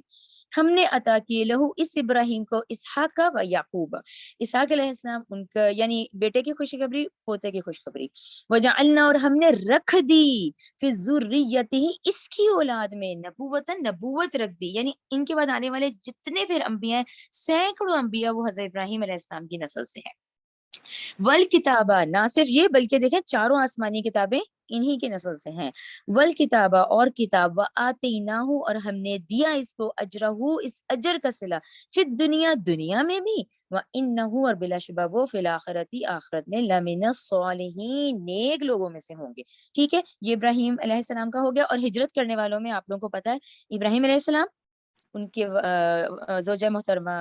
ہم نے عطا کیے لہو اس ابراہیم کو اسحاق و یعقوب، اسحاق علیہ السلام ان کا یعنی بیٹے کی خوشخبری، پوتے کی خوشخبری. وجعلنا، اور ہم نے رکھ دی فی ذریتہ اس کی اولاد میں نبوت رکھ دی، یعنی ان کے بعد آنے والے جتنے پھر انبیاء ہیں، سینکڑوں انبیاء وہ حضرت ابراہیم علیہ السلام کی نسل سے ہیں. والکتابہ، نہ صرف یہ بلکہ دیکھیں چاروں آسمانی کتابیں انہی کے نسل سے ہیں. والکتابہ، اور کتاب، وآتیناہ، اور ہم نے دیا اس کو اجرہ، اس اجر کا صلہ، فی الدنیا، دنیا میں بھی، وانہ، اور بلا شبہ وہ فی الاخرتی، آخرت میں، لمن الصالحین، نیک لوگوں میں سے ہوں گے. ٹھیک ہے، یہ ابراہیم علیہ السلام کا ہو گیا. اور ہجرت کرنے والوں میں آپ لوگوں کو پتا ہے ابراہیم علیہ السلام، ان کے زوجہ محترمہ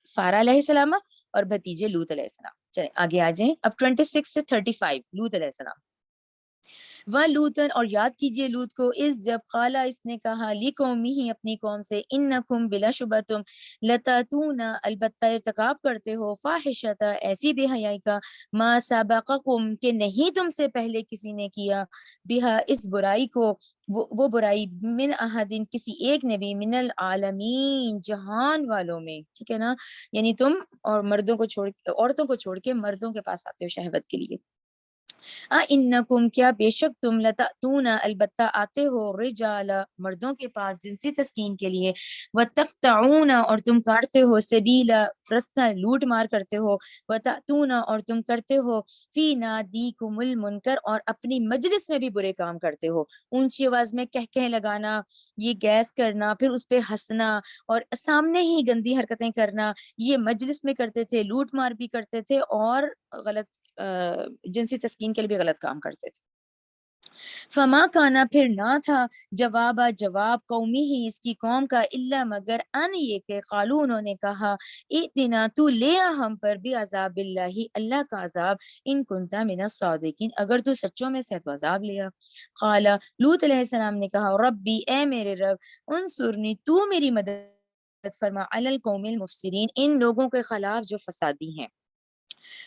سارہ علیہ السلام اور بھتیجے لوط علیہ السلام. چلیں آگے آ جائیں. اب 26 سے 35 لوط علیہ السلام. وَلُوطًا، اور یاد کیجئے لوط کو، اس جب قالا، اس نے کہا، لِقَوْمِهِ، اپنی قوم سے، انکم، بلا شبہ تم، لتاتون، البتہ ارتکاب کرتے ہو، فاحشۃ، ایسی بے حیائی کا، ما سبقکم، کہ نہیں تم سے پہلے کسی نے کیا، بہا، اس برائی کو، وہ برائی، من احدین، کسی ایک نے بھی، من العالمین، جہان والوں میں. ٹھیک ہے نا، یعنی تم اور عورتوں کو چھوڑ کے مردوں کے پاس آتے ہو شہوت کے لیے. انکم، کیا بے شک تم، لتاتون، البتہ آتے ہو، رجال، مردوں کے پاس، جنسی تسکین کے لیے، وتقطعون، اور تم کاٹتے ہو، سبیلا، رستہ، لوٹ مار کرتے ہو، وتاتون، اور تم کرتے ہو، فی نادیکم المنکر، اور اپنی مجلس میں بھی برے کام کرتے ہو، اونچی آواز میں کہہ لگانا، یہ گیس کرنا، پھر اس پہ ہنسنا، اور سامنے ہی گندی حرکتیں کرنا، یہ مجلس میں کرتے تھے، لوٹ مار بھی کرتے تھے، اور غلط جنسی تسکین کے لیے بھی غلط کام کرتے تھے. فما کانا، پھر نہ تھا، جواب قومی ہی، اس کی قوم کا، الا، مگر، ان، یہ کہ قالو، انہوں نے کہا، ائتنا، تو لے آ ہم پر، بھی عذاب اللہ، اللہ کا عذاب، ان کنتا من الصادقین، اگر تو سچوں میں سے تو عذاب لیا. قال، لوط علیہ السلام نے کہا، ربی، اے میرے رب، انصرنی، تو میری مدد فرما، علی القوم المفسدین، ان لوگوں کے خلاف جو فسادی ہیں.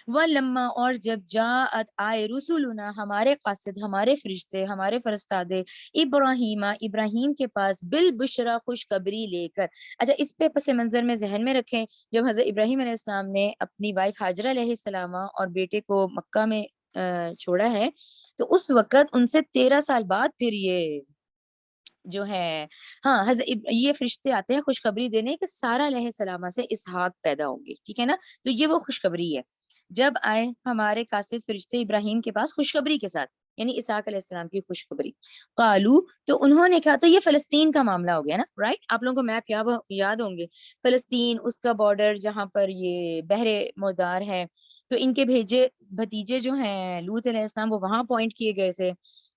وَلَمَّا، اور جب جاءت، آئے، رسولنا، ہمارے قاصد، ہمارے فرشتے، ہمارے فرستادے، ابراہیم کے پاس، بالبشرا، خوشخبری لے کر. اچھا، اس پہ پس منظر میں ذہن میں رکھیں، جب حضرت ابراہیم علیہ السلام نے اپنی وائف ہاجرہ علیہ السلام اور بیٹے کو مکہ میں چھوڑا ہے، تو اس وقت ان سے 13 سال بعد پھر یہ جو ہے، ہاں، یہ فرشتے آتے ہیں خوشخبری دینے کہ سارہ علیہ السلام سے اسحاق پیدا ہوں گے. ٹھیک ہے نا، تو یہ وہ خوشخبری ہے. جب آئے ہمارے قاصد فرشتے ابراہیم کے پاس خوشخبری کے ساتھ، یعنی اسحاق علیہ السلام کی خوشخبری. قالو، تو انہوں نے کہا، تو یہ فلسطین کا معاملہ ہو گیا نا، رائٹ؟ آپ لوگوں کو میپ یاد ہوں گے، فلسطین، اس کا بارڈر جہاں پر یہ بحر مردار ہے، تو ان کے بھیجے بھتیجے جو ہیں لوط علیہ السلام، وہ وہاں پوائنٹ کیے گئے تھے.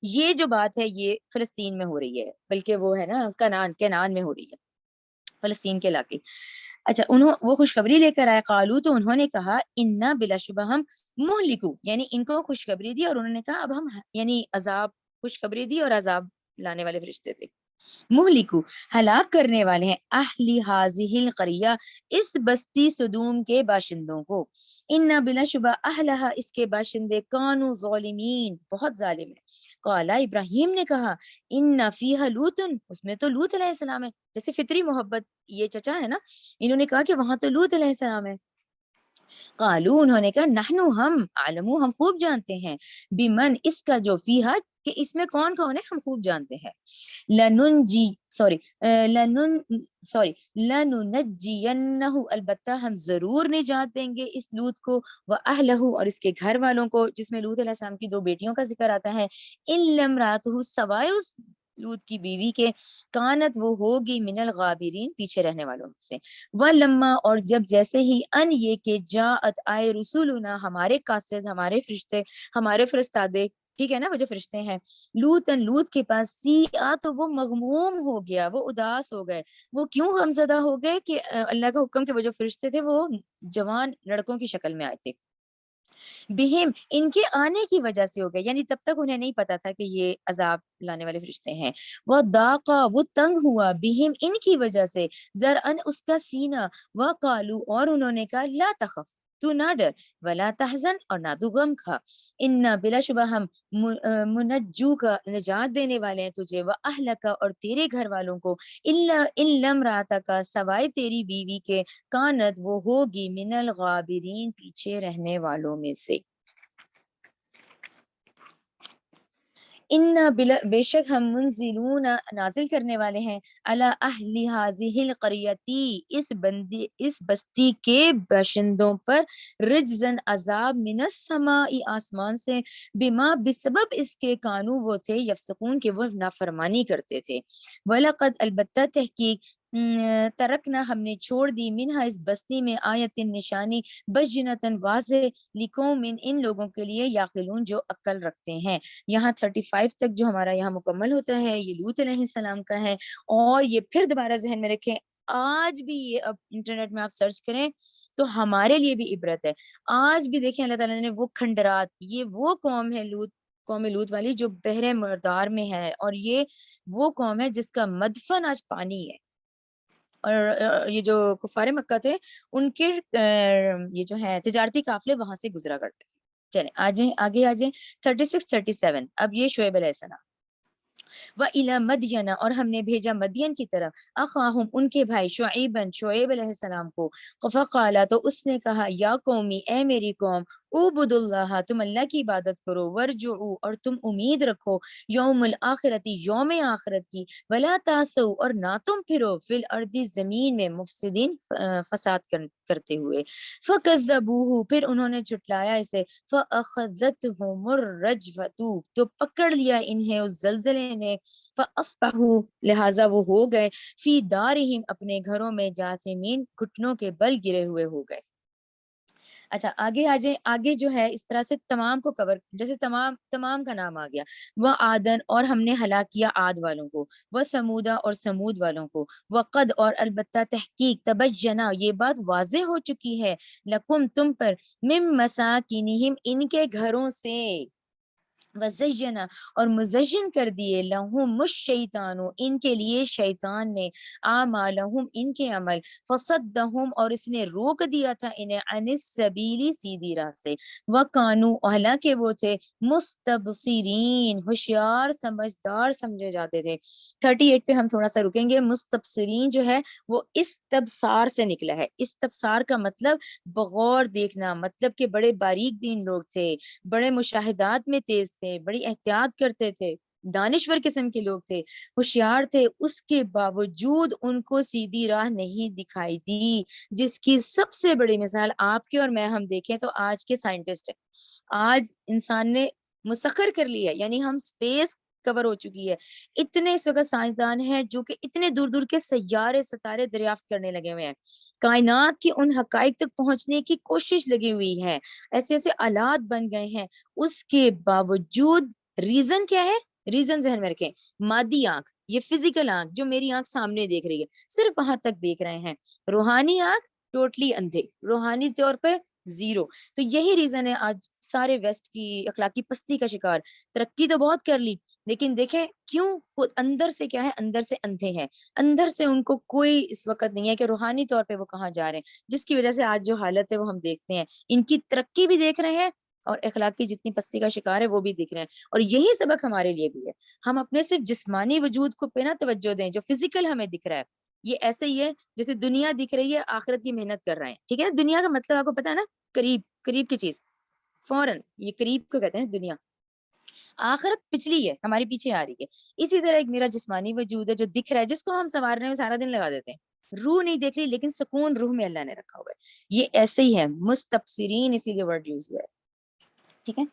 یہ جو بات ہے یہ فلسطین میں ہو رہی ہے، بلکہ وہ ہے نا کنعان میں ہو رہی ہے، فلسطین کے علاقے. اچھا، وہ خوشخبری لے کر آئے. قالو، تو انہوں نے کہا، انا، بلا شبہ ہم، مہلکو، یعنی ان کو خوشخبری دی اور انہوں نے کہا اب ہم، یعنی عذاب، خوشخبری دی اور عذاب لانے والے فرشتے تھے. مہلکو، ہلاک کرنے والے ہیں، اہلی ہذہ القریہ، اس بستی سدوم کے باشندوں کو. انا، بلا شبہ، اہلہا، اس کے باشندے، کانو ظالمین، بہت ظالم ہیں. قالا، ابراہیم نے کہا، ان فیہا لوط، اس میں تو لوط علیہ السلام ہے. جیسے فطری محبت، یہ چچا ہے نا، انہوں نے کہا کہ وہاں تو لوط علیہ السلام ہے. قالو، انہوں نے کہا، نحنو، ہم، عالمو، ہم خوب جانتے ہیں، بمن، اس کا، جو فیہا، کہ اس میں کون کون ہے، ہم خوب جانتے ہیں. لننجینہ، البتہ ہم ضرور نجات دیں گے اس لوط کو، واہلہ، اور اس کے گھر والوں کو، جس میں لوط علیہ السلام کی 2 بیٹیوں کا ذکر آتا ہے، الا امرأتہ، سوائے اس لوط کی بیوی کے، کانت وہ ہوگی من الغابرین پیچھے رہنے والوں میں سے، ولما اور جب جیسے ہی ان یہ کہ جاءت آئے رسولنا ہمارے قاصد ہمارے فرشتے ہمارے فرستادے، ٹھیک ہے نا، وہ جو فرشتے ہیں، لوط کے پاس سی آ تو وہ مغموم ہو گیا، وہ اداس ہو گئے، وہ کیوں غمزدہ ہو گئے کہ اللہ کا حکم کے وہ جو فرشتے تھے وہ جوان لڑکوں کی شکل میں آئے تھے، بہم ان کے آنے کی وجہ سے ہو گئے، یعنی تب تک انہیں نہیں پتا تھا کہ یہ عذاب لانے والے فرشتے ہیں، وہ داقا وہ تنگ ہوا بہم ان کی وجہ سے، ذرعن اس کا سینہ، وقالو اور انہوں نے کہا لا تخف تو نہ ڈر، ولا تحزن اور نہ تو غم کھا، انا بلا شبہ ہم منجو کا نجات دینے والے ہیں تجھے، وہ اہلکا اور تیرے گھر والوں کو، الا علم راتا کا سوائے تیری بیوی کے، کانت وہ ہوگی من الغابرین پیچھے رہنے والوں میں سے، ان بے شک ہم منزلون نازل کرنے والے ہیں، علی اہل هذه القریتی اس بستی کے باشندوں پر، رجزن عذاب من السماء آسمان سے، بما بسبب اس کے کانو وہ تھے یفسقون کہ وہ نافرمانی کرتے تھے، وَلَقَدْ البتہ تحقیق ترکنا ہم نے چھوڑ دی منہا اس بستی میں آیت نشانی بجنتن واضح لقوم ان لوگوں کے لیے یعقلون جو عقل رکھتے ہیں، یہاں 35 تک جو ہمارا یہاں مکمل ہوتا ہے یہ لوط علیہ السلام کا ہے، اور یہ پھر دوبارہ ذہن میں رکھیں آج بھی یہ اب انٹرنیٹ میں آپ سرچ کریں تو ہمارے لیے بھی عبرت ہے، آج بھی دیکھیں اللہ تعالیٰ نے وہ کھنڈرات، یہ وہ قوم ہے قوم لوط والی جو بحر مردار میں ہے، اور یہ وہ قوم ہے جس کا مدفن آج پانی ہے، اور یہ جو کفار مکہ تھے ان کے یہ جو ہے تجارتی قافلے وہاں سے گزرا کرتے تھے۔ چلیں آگے آ جائیں 36 37، اب یہ شعیب علیہ السلام، وَإِلَى مَدْيَنَ اور ہم نے بھیجا مدین کی طرف، اخاہم ان کے بھائی شعیب علیہ السلام کو، فقالا تو اس نے کہا یا قومی اے میری قوم، اعبدوا اللہ تم اللہ کی عبادت کرو، ورجعوا اور تم امید رکھو، یوم الآخرتی یوم آخرت کی، ولا تعثوا اور نہ تم پھرو فی الارض زمین میں مفسدین فساد کرتے ہوئے، فکذبوہ پھر انہوں نے جھٹلایا اسے، فاخذتہم الرجفۃ تو پکڑ لیا انہیں اس زلزلے نے، فاصبحوا لہذا وہ ہو گئے، فی دارہم اپنے گھروں میں، جاثمین گھٹنوں کے بل گرے ہوئے ہو گئے۔ اچھا آگے آ جائیں، آگے جو ہے اس طرح سے تمام کو کور، جیسے تمام کا نام آ گیا، وہ آدن اور ہم نے ہلاک کیا عاد والوں کو، وہ سمودا اور سمود والوں کو، وقد اور البتہ تحقیق تبجنا یہ بات واضح ہو چکی ہے، لکم تم پر، من مساکنہم ان کے گھروں سے، وزینا اور مزین کر دیے، لہم الشیطان ان کے لیے شیطان نے، اعمالہم ان کے عمل، فصدہم اور اس نے روک دیا تھا انہیں، عن السبیل سیدھی راہ سے، وکانو حالانکہ وہ تھے، مستبصرین ہوشیار سمجھدار سمجھے جاتے تھے۔ 38 پہ ہم تھوڑا سا رکیں گے، مستبصرین جو ہے وہ استبصار سے نکلا ہے، استبصار کا مطلب بغور دیکھنا، مطلب کہ بڑے باریک بین لوگ تھے، بڑے مشاہدات میں تیز تھے، بڑی احتیاط کرتے تھے، دانشور قسم کے لوگ تھے، ہوشیار تھے، اس کے باوجود ان کو سیدھی راہ نہیں دکھائی دی، جس کی سب سے بڑی مثال آپ کے اور میں ہم دیکھیں تو آج کے سائنٹسٹ ہیں، آج انسان نے مسخر کر لیا، یعنی ہم سپیس کور ہو چکی ہے، اتنے اس وقت سائنسدان ہیں جو کہ اتنے دور دور کے سیارے ستارے دریافت کرنے لگے ہوئے ہیں، کائنات کی ان حقائق تک پہنچنے کی کوشش لگی ہوئی ہے، ایسے ایسے آلات بن گئے ہیں، اس کے باوجود ریزن کیا ہے، ریزن ذہن میں رکھیں، مادی آنکھ، یہ فزیکل آنکھ جو میری آنکھ سامنے دیکھ رہی ہے صرف وہاں تک دیکھ رہے ہیں، روحانی آنکھ ٹوٹلی اندھے، روحانی طور پہ زیرو، تو یہی ریزن ہے آج سارے ویسٹ کی اخلاقی پستی کا شکار، ترقی تو بہت کر لی لیکن دیکھیں کیوں، وہ اندر سے کیا ہے، اندر سے اندھے ہیں، اندر سے ان کو کوئی اس وقت نہیں ہے کہ روحانی طور پہ وہ کہاں جا رہے ہیں، جس کی وجہ سے آج جو حالت ہے وہ ہم دیکھتے ہیں، ان کی ترقی بھی دیکھ رہے ہیں اور اخلاقی جتنی پستی کا شکار ہے وہ بھی دیکھ رہے ہیں، اور یہی سبق ہمارے لیے بھی ہے، ہم اپنے صرف جسمانی وجود کو پہ نہ توجہ دیں جو فزیکل ہمیں دکھ رہا ہے، یہ ایسے ہی ہے جیسے دنیا دکھ رہی ہے، آخرت کی محنت کر رہے ہیں، ٹھیک ہے نا، دنیا کا مطلب آپ کو پتا ہے نا، قریب قریب کی چیز، فوراً یہ قریب کو کہتے ہیں دنیا، آخرت پچھلی ہے ہماری پیچھے آ رہی ہے، اسی طرح ایک میرا جسمانی وجود ہے جو دکھ رہا ہے، جس کو ہم سنوارنے میں سارا دن لگا دیتے ہیں، روح نہیں دیکھ رہی لیکن سکون روح میں اللہ نے رکھا ہوا ہے، یہ ایسے ہی ہے، مستبصرین اسی لیے ورڈ یوز ہوا ہے، ٹھیک ہے۔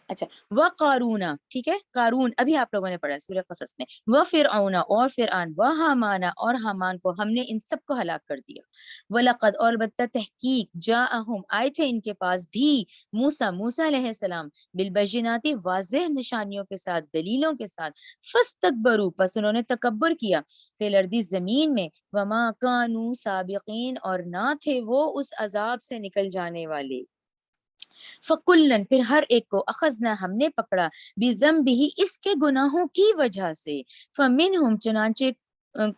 اچھا، وہ قارونا، ٹھیک ہے، قارون ابھی آپ لوگوں نے پڑھا سورہ قصص میں، وہ فرعون اور فرعون، وہ حامانا اور حامان کو ہم نے ان سب کو ہلاک کر دیا، وَلَقَدْ اور البتہ تحقیق جاءہم آئے تھے ان کے پاس بھی موسیٰ علیہ السلام بالبینات واضح نشانیوں کے ساتھ، دلیلوں کے ساتھ، فاستکبروا پس انہوں نے تکبر کیا، فی الارض زمین میں، وما کانوا سابقین اور نہ تھے وہ اس عذاب سے نکل جانے والے، فکلن پھر ہر ایک کو اخذنا ہم نے پکڑا بذنبہ اس کے گناہوں کی وجہ سے، فمنہم چنانچہ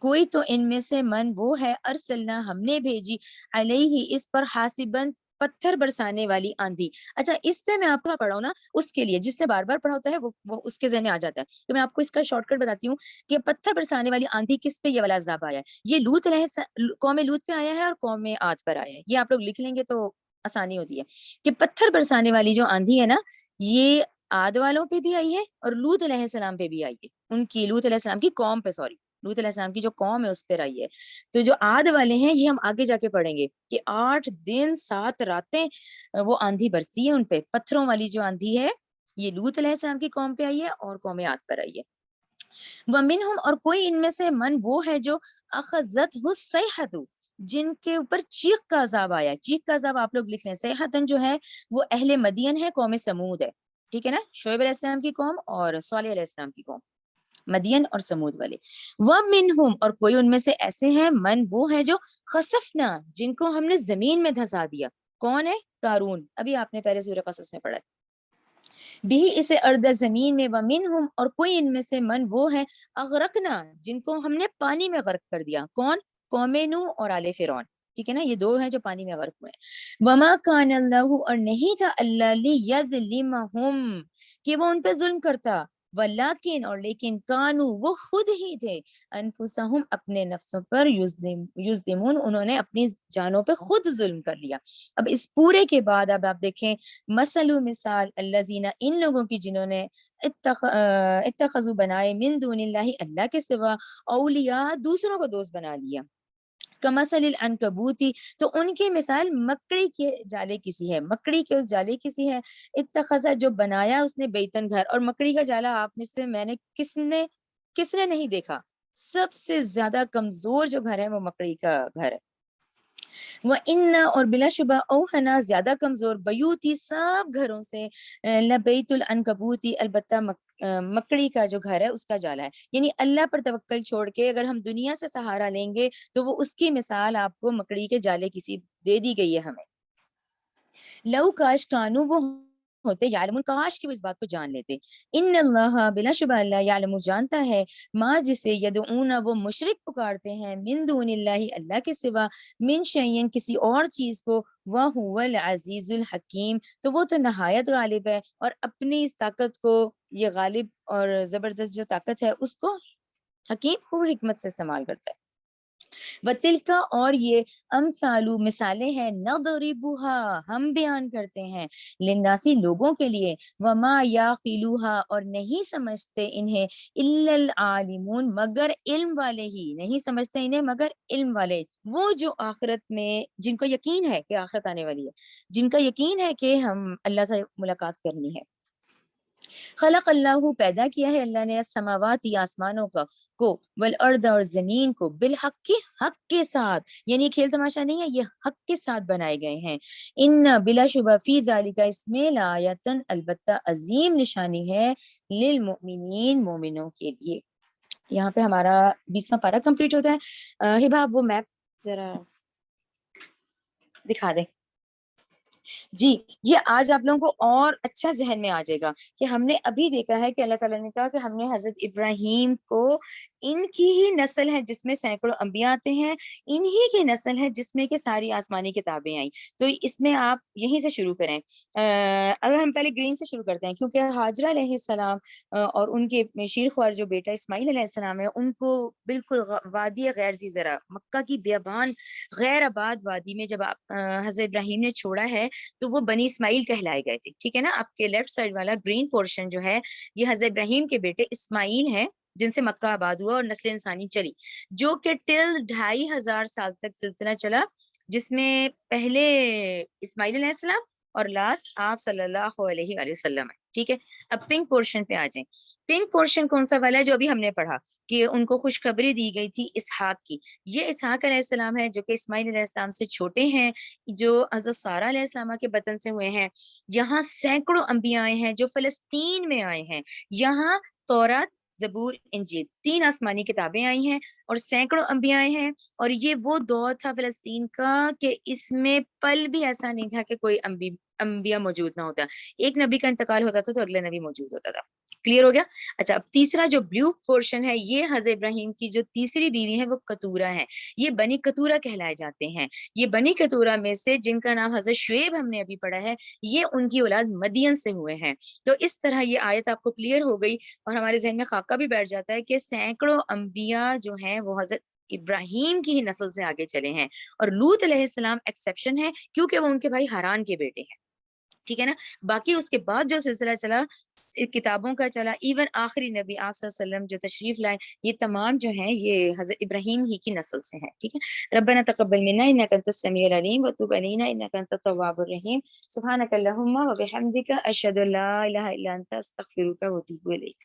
کوئی تو ان میں سے من وہ ہے ارسلنا ہم نے بھیجی علیہ اس پر حاسبن پتھر برسانے والی آندھی۔ اچھا اس پہ میں آپ کو پڑھا ہوں نا، اس کے لیے جس سے بار بار پڑھا ہوتا ہے وہ اس کے ذہن میں آ جاتا ہے، تو میں آپ کو اس کا شارٹ کٹ بتاتی ہوں کہ پتھر برسانے والی آندھی کس پہ یہ والا عذاب آیا ہے، یہ لوط علیہ قوم لوط پہ آیا ہے اور قوم عاد پر آیا ہے، یہ آپ لوگ لکھ لیں گے تو آسانی ہوتی ہے کہ پتھر برسانے والی جو آندھی ہے نا، یہ عاد والوں پہ بھی آئی ہے اور لوط علیہ السلام پہ بھی آئی ہے، ان کی لوط علیہ السلام کی قوم پہ، سوری لوط علیہ السلام کی جو قوم ہے اس پہ آئی ہے۔ تو جو عاد والے ہیں یہ ہم آگے جا کے پڑھیں گے کہ 8 دن 7 راتیں وہ آندھی برسی ہے ان پہ، پتھروں والی جو آندھی ہے یہ لوط علیہ السلام کی قوم پہ آئی ہے اور قوم عاد پر آئی ہے۔ ومنہم اور کوئی ان میں سے من وہ ہے جو اخذتہ الصیحۃ جن کے اوپر چیخ کا عذاب آیا، چیخ کا عذاب آپ لوگ لکھ لیں، صیحتن جو ہے وہ اہل مدین ہے، قوم سمود ہے، ٹھیک ہے نا، شعیب علیہ السلام کی قوم اور صالح علیہ السلام کی قوم، مدین اور سمود والے۔ ومنہم اور کوئی ان میں سے ایسے ہیں من وہ ہے جو خسفنا جن کو ہم نے زمین میں دھسا دیا، کون ہے؟ قارون، ابھی آپ نے پہلے سورہ قصص میں پڑھا بھی اسے ارد زمین میں، ومنہم اور کوئی ان میں سے من وہ ہے اغرقنا جن کو ہم نے پانی میں غرق کر دیا، کون؟ قوم نوح اور آل فرعون، ٹھیک ہے نا، یہ دو ہیں جو پانی میں غرق ہوئے ہیں۔ وما کان اللہ اور نہیں تھا اللہ لیظلمہم کہ وہ ان پہ ظلم کرتا، ولیکن اور لیکن کانو وہ خود ہی تھے انفسہم اپنے نفسوں پر یظلمون انہوں نے اپنی جانوں پہ خود ظلم کر لیا۔ اب اس پورے کے بعد اب آپ دیکھیں مثل مثال الذین ان لوگوں کی جنہوں نے اتخذوا بنائے من دون اللہ اللہ کے سوا اولیاء دوسروں کو دوست بنا لیا، کمثل العنکبوتی تو ان کی مثال مکڑی کے جالے کسی ہے، مکڑی کے اس جالے کسی ہے، اتخذا جو بنایا اس نے بیتن گھر، اور مکڑی کا جالا آپ میں سے میں نے کس نے نہیں دیکھا، سب سے زیادہ کمزور جو گھر ہے وہ مکڑی کا گھر ہے، وہ ان اور بلا شبہ اوہنا زیادہ کمزور بیوتی سب گھروں سے لبیت العنکبوتی البتہ مکڑی کا جو گھر ہے اس کا جالا ہے، یعنی اللہ پر توکل چھوڑ کے اگر ہم دنیا سے سہارا لیں گے تو وہ اس کی مثال آپ کو مکڑی کے جالے کسی دے دی گئی ہے ہمیں۔ لو کاش کانو وہ ہوتے یعلمون کاش کہ وہ اس بات کو جان لیتے، ان اللہ بلا شبہ اللہ یعلم جانتا ہے ماں جسے یدعون وہ مشرک پکارتے ہیں من دون اللہ اللہ کے سوا من شیئن کسی اور چیز کو وَهُوَ العزیز الحکیم تو وہ تو نہایت غالب ہے اور اپنی اس طاقت کو، یہ غالب اور زبردست جو طاقت ہے اس کو حکیم خوب حکمت سے استعمال کرتا ہے۔ وَتِلْكَ اور یہ امثالو مثالیں ہیں نضربها ہم بیان کرتے ہیں للناسی لوگوں کے لیے، وما یعقلوها اور نہیں سمجھتے انہیں الا العالمون مگر علم والے ہی، نہیں سمجھتے انہیں مگر علم والے، وہ جو آخرت میں جن کو یقین ہے کہ آخرت آنے والی ہے، جن کا یقین ہے کہ ہم اللہ سے ملاقات کرنی ہے۔ خلق اللہ پیدا کیا ہے اللہ نے السماوات آسمانوں کو والارض اور زمین کو بالحق کی حق کے ساتھ، یعنی کھیل تماشا نہیں ہے، یہ حق کے ساتھ بنائے گئے ہیں۔ ان بلا شبہ فی ذالک اس میں لآیتن البتہ عظیم نشانی ہے للمؤمنین مومنوں کے لیے۔ یہاں پہ ہمارا 20واں پارہ کمپلیٹ ہوتا ہے۔ ہبہ آپ وہ میپ ذرا دکھا دیں۔ جی یہ آج آپ لوگوں کو اور اچھا ذہن میں آ جائے گا کہ ہم نے ابھی دیکھا ہے کہ اللہ تعالیٰ نے کہا کہ ہم نے حضرت ابراہیم کو، ان کی ہی نسل ہے جس میں سینکڑوں انبیاء آتے ہیں، انہی کی نسل ہے جس میں کہ ساری آسمانی کتابیں آئیں، تو اس میں آپ یہیں سے شروع کریں۔ اگر ہم پہلے گرین سے شروع کرتے ہیں کیونکہ ہاجرہ علیہ السلام اور ان کے شیر خوار جو بیٹا اسماعیل علیہ السلام ہے ان کو بالکل وادی غیر ذی زرع مکہ کی بیابان غیر آباد وادی میں جب حضرت ابراہیم نے چھوڑا ہے تو وہ بنی اسماعیل کہلائے گئے تھے، ٹھیک ہے نا، آپ کے لیفٹ سائڈ والا گرین پورشن جو ہے یہ حضرت ابراہیم کے بیٹے اسماعیل ہیں جن سے مکہ آباد ہوا اور نسل انسانی چلی، جو کہ ٹل 2500 سال تک سلسلہ چلا، جس میں پہلے اسماعیل علیہ السلام اور لاسٹ آپ صلی اللہ علیہ وآلہ وسلم ہے. ٹھیک ہے. اب پنک پورشن پہ آ جائیں. پنک پورشن کون سا والا ہے؟ جو ابھی ہم نے پڑھا کہ ان کو خوشخبری دی گئی تھی اسحاق کی. یہ اسحاق علیہ السلام ہے جو کہ اسماعیل علیہ السلام سے چھوٹے ہیں، جو حضرت سارہ علیہ السلام کے بطن سے ہوئے ہیں. یہاں سینکڑوں انبیاء آئے ہیں جو فلسطین میں آئے ہیں. یہاں تورات، زبور، انجیل 3 آسمانی کتابیں آئی ہیں اور سینکڑوں انبیاء آئے ہیں. اور یہ وہ دور تھا فلسطین کا کہ اس میں پل بھی ایسا نہیں تھا کہ کوئی انبیاء موجود نہ ہوتا. ایک نبی کا انتقال ہوتا تھا تو اگلے نبی موجود ہوتا تھا. کلیئر ہو گیا؟ اچھا، اب تیسرا جو بلیو پورشن ہے، یہ حضرت ابراہیم کی جو تیسری بیوی ہے وہ کتورہ ہے. یہ بنی کتورہ کہلائے جاتے ہیں. یہ بنی کتورہ میں سے جن کا نام حضرت شعیب ہم نے ابھی پڑھا ہے، یہ ان کی اولاد مدین سے ہوئے ہیں. تو اس طرح یہ آیت آپ کو کلیئر ہو گئی اور ہمارے ذہن میں خاکہ بھی بیٹھ جاتا ہے کہ سینکڑوں انبیاء جو ہیں وہ حضرت ابراہیم کی ہی نسل سے آگے چلے ہیں. اور لوط علیہ السلام ایکسیپشن ہے کیونکہ وہ ان کے بھائی ہاران کے بیٹے ہیں. ٹھیک ہے نا. باقی اس کے بعد جو سلسلہ چلا کتابوں کا چلا، ایون آخری نبی آپ صلی اللہ علیہ وسلم جو تشریف لائے، یہ تمام جو ہیں یہ حضرت ابراہیم ہی کی نسل سے ہیں. ٹھیک ہے. ربنا تقبل منا انک انت السمیع العلیم وتب علینا انک انت التواب الرحیم. سبحانک اللہم وبحمدک اشہد ان لا الہ الا انت استغفرک واتوب الیک.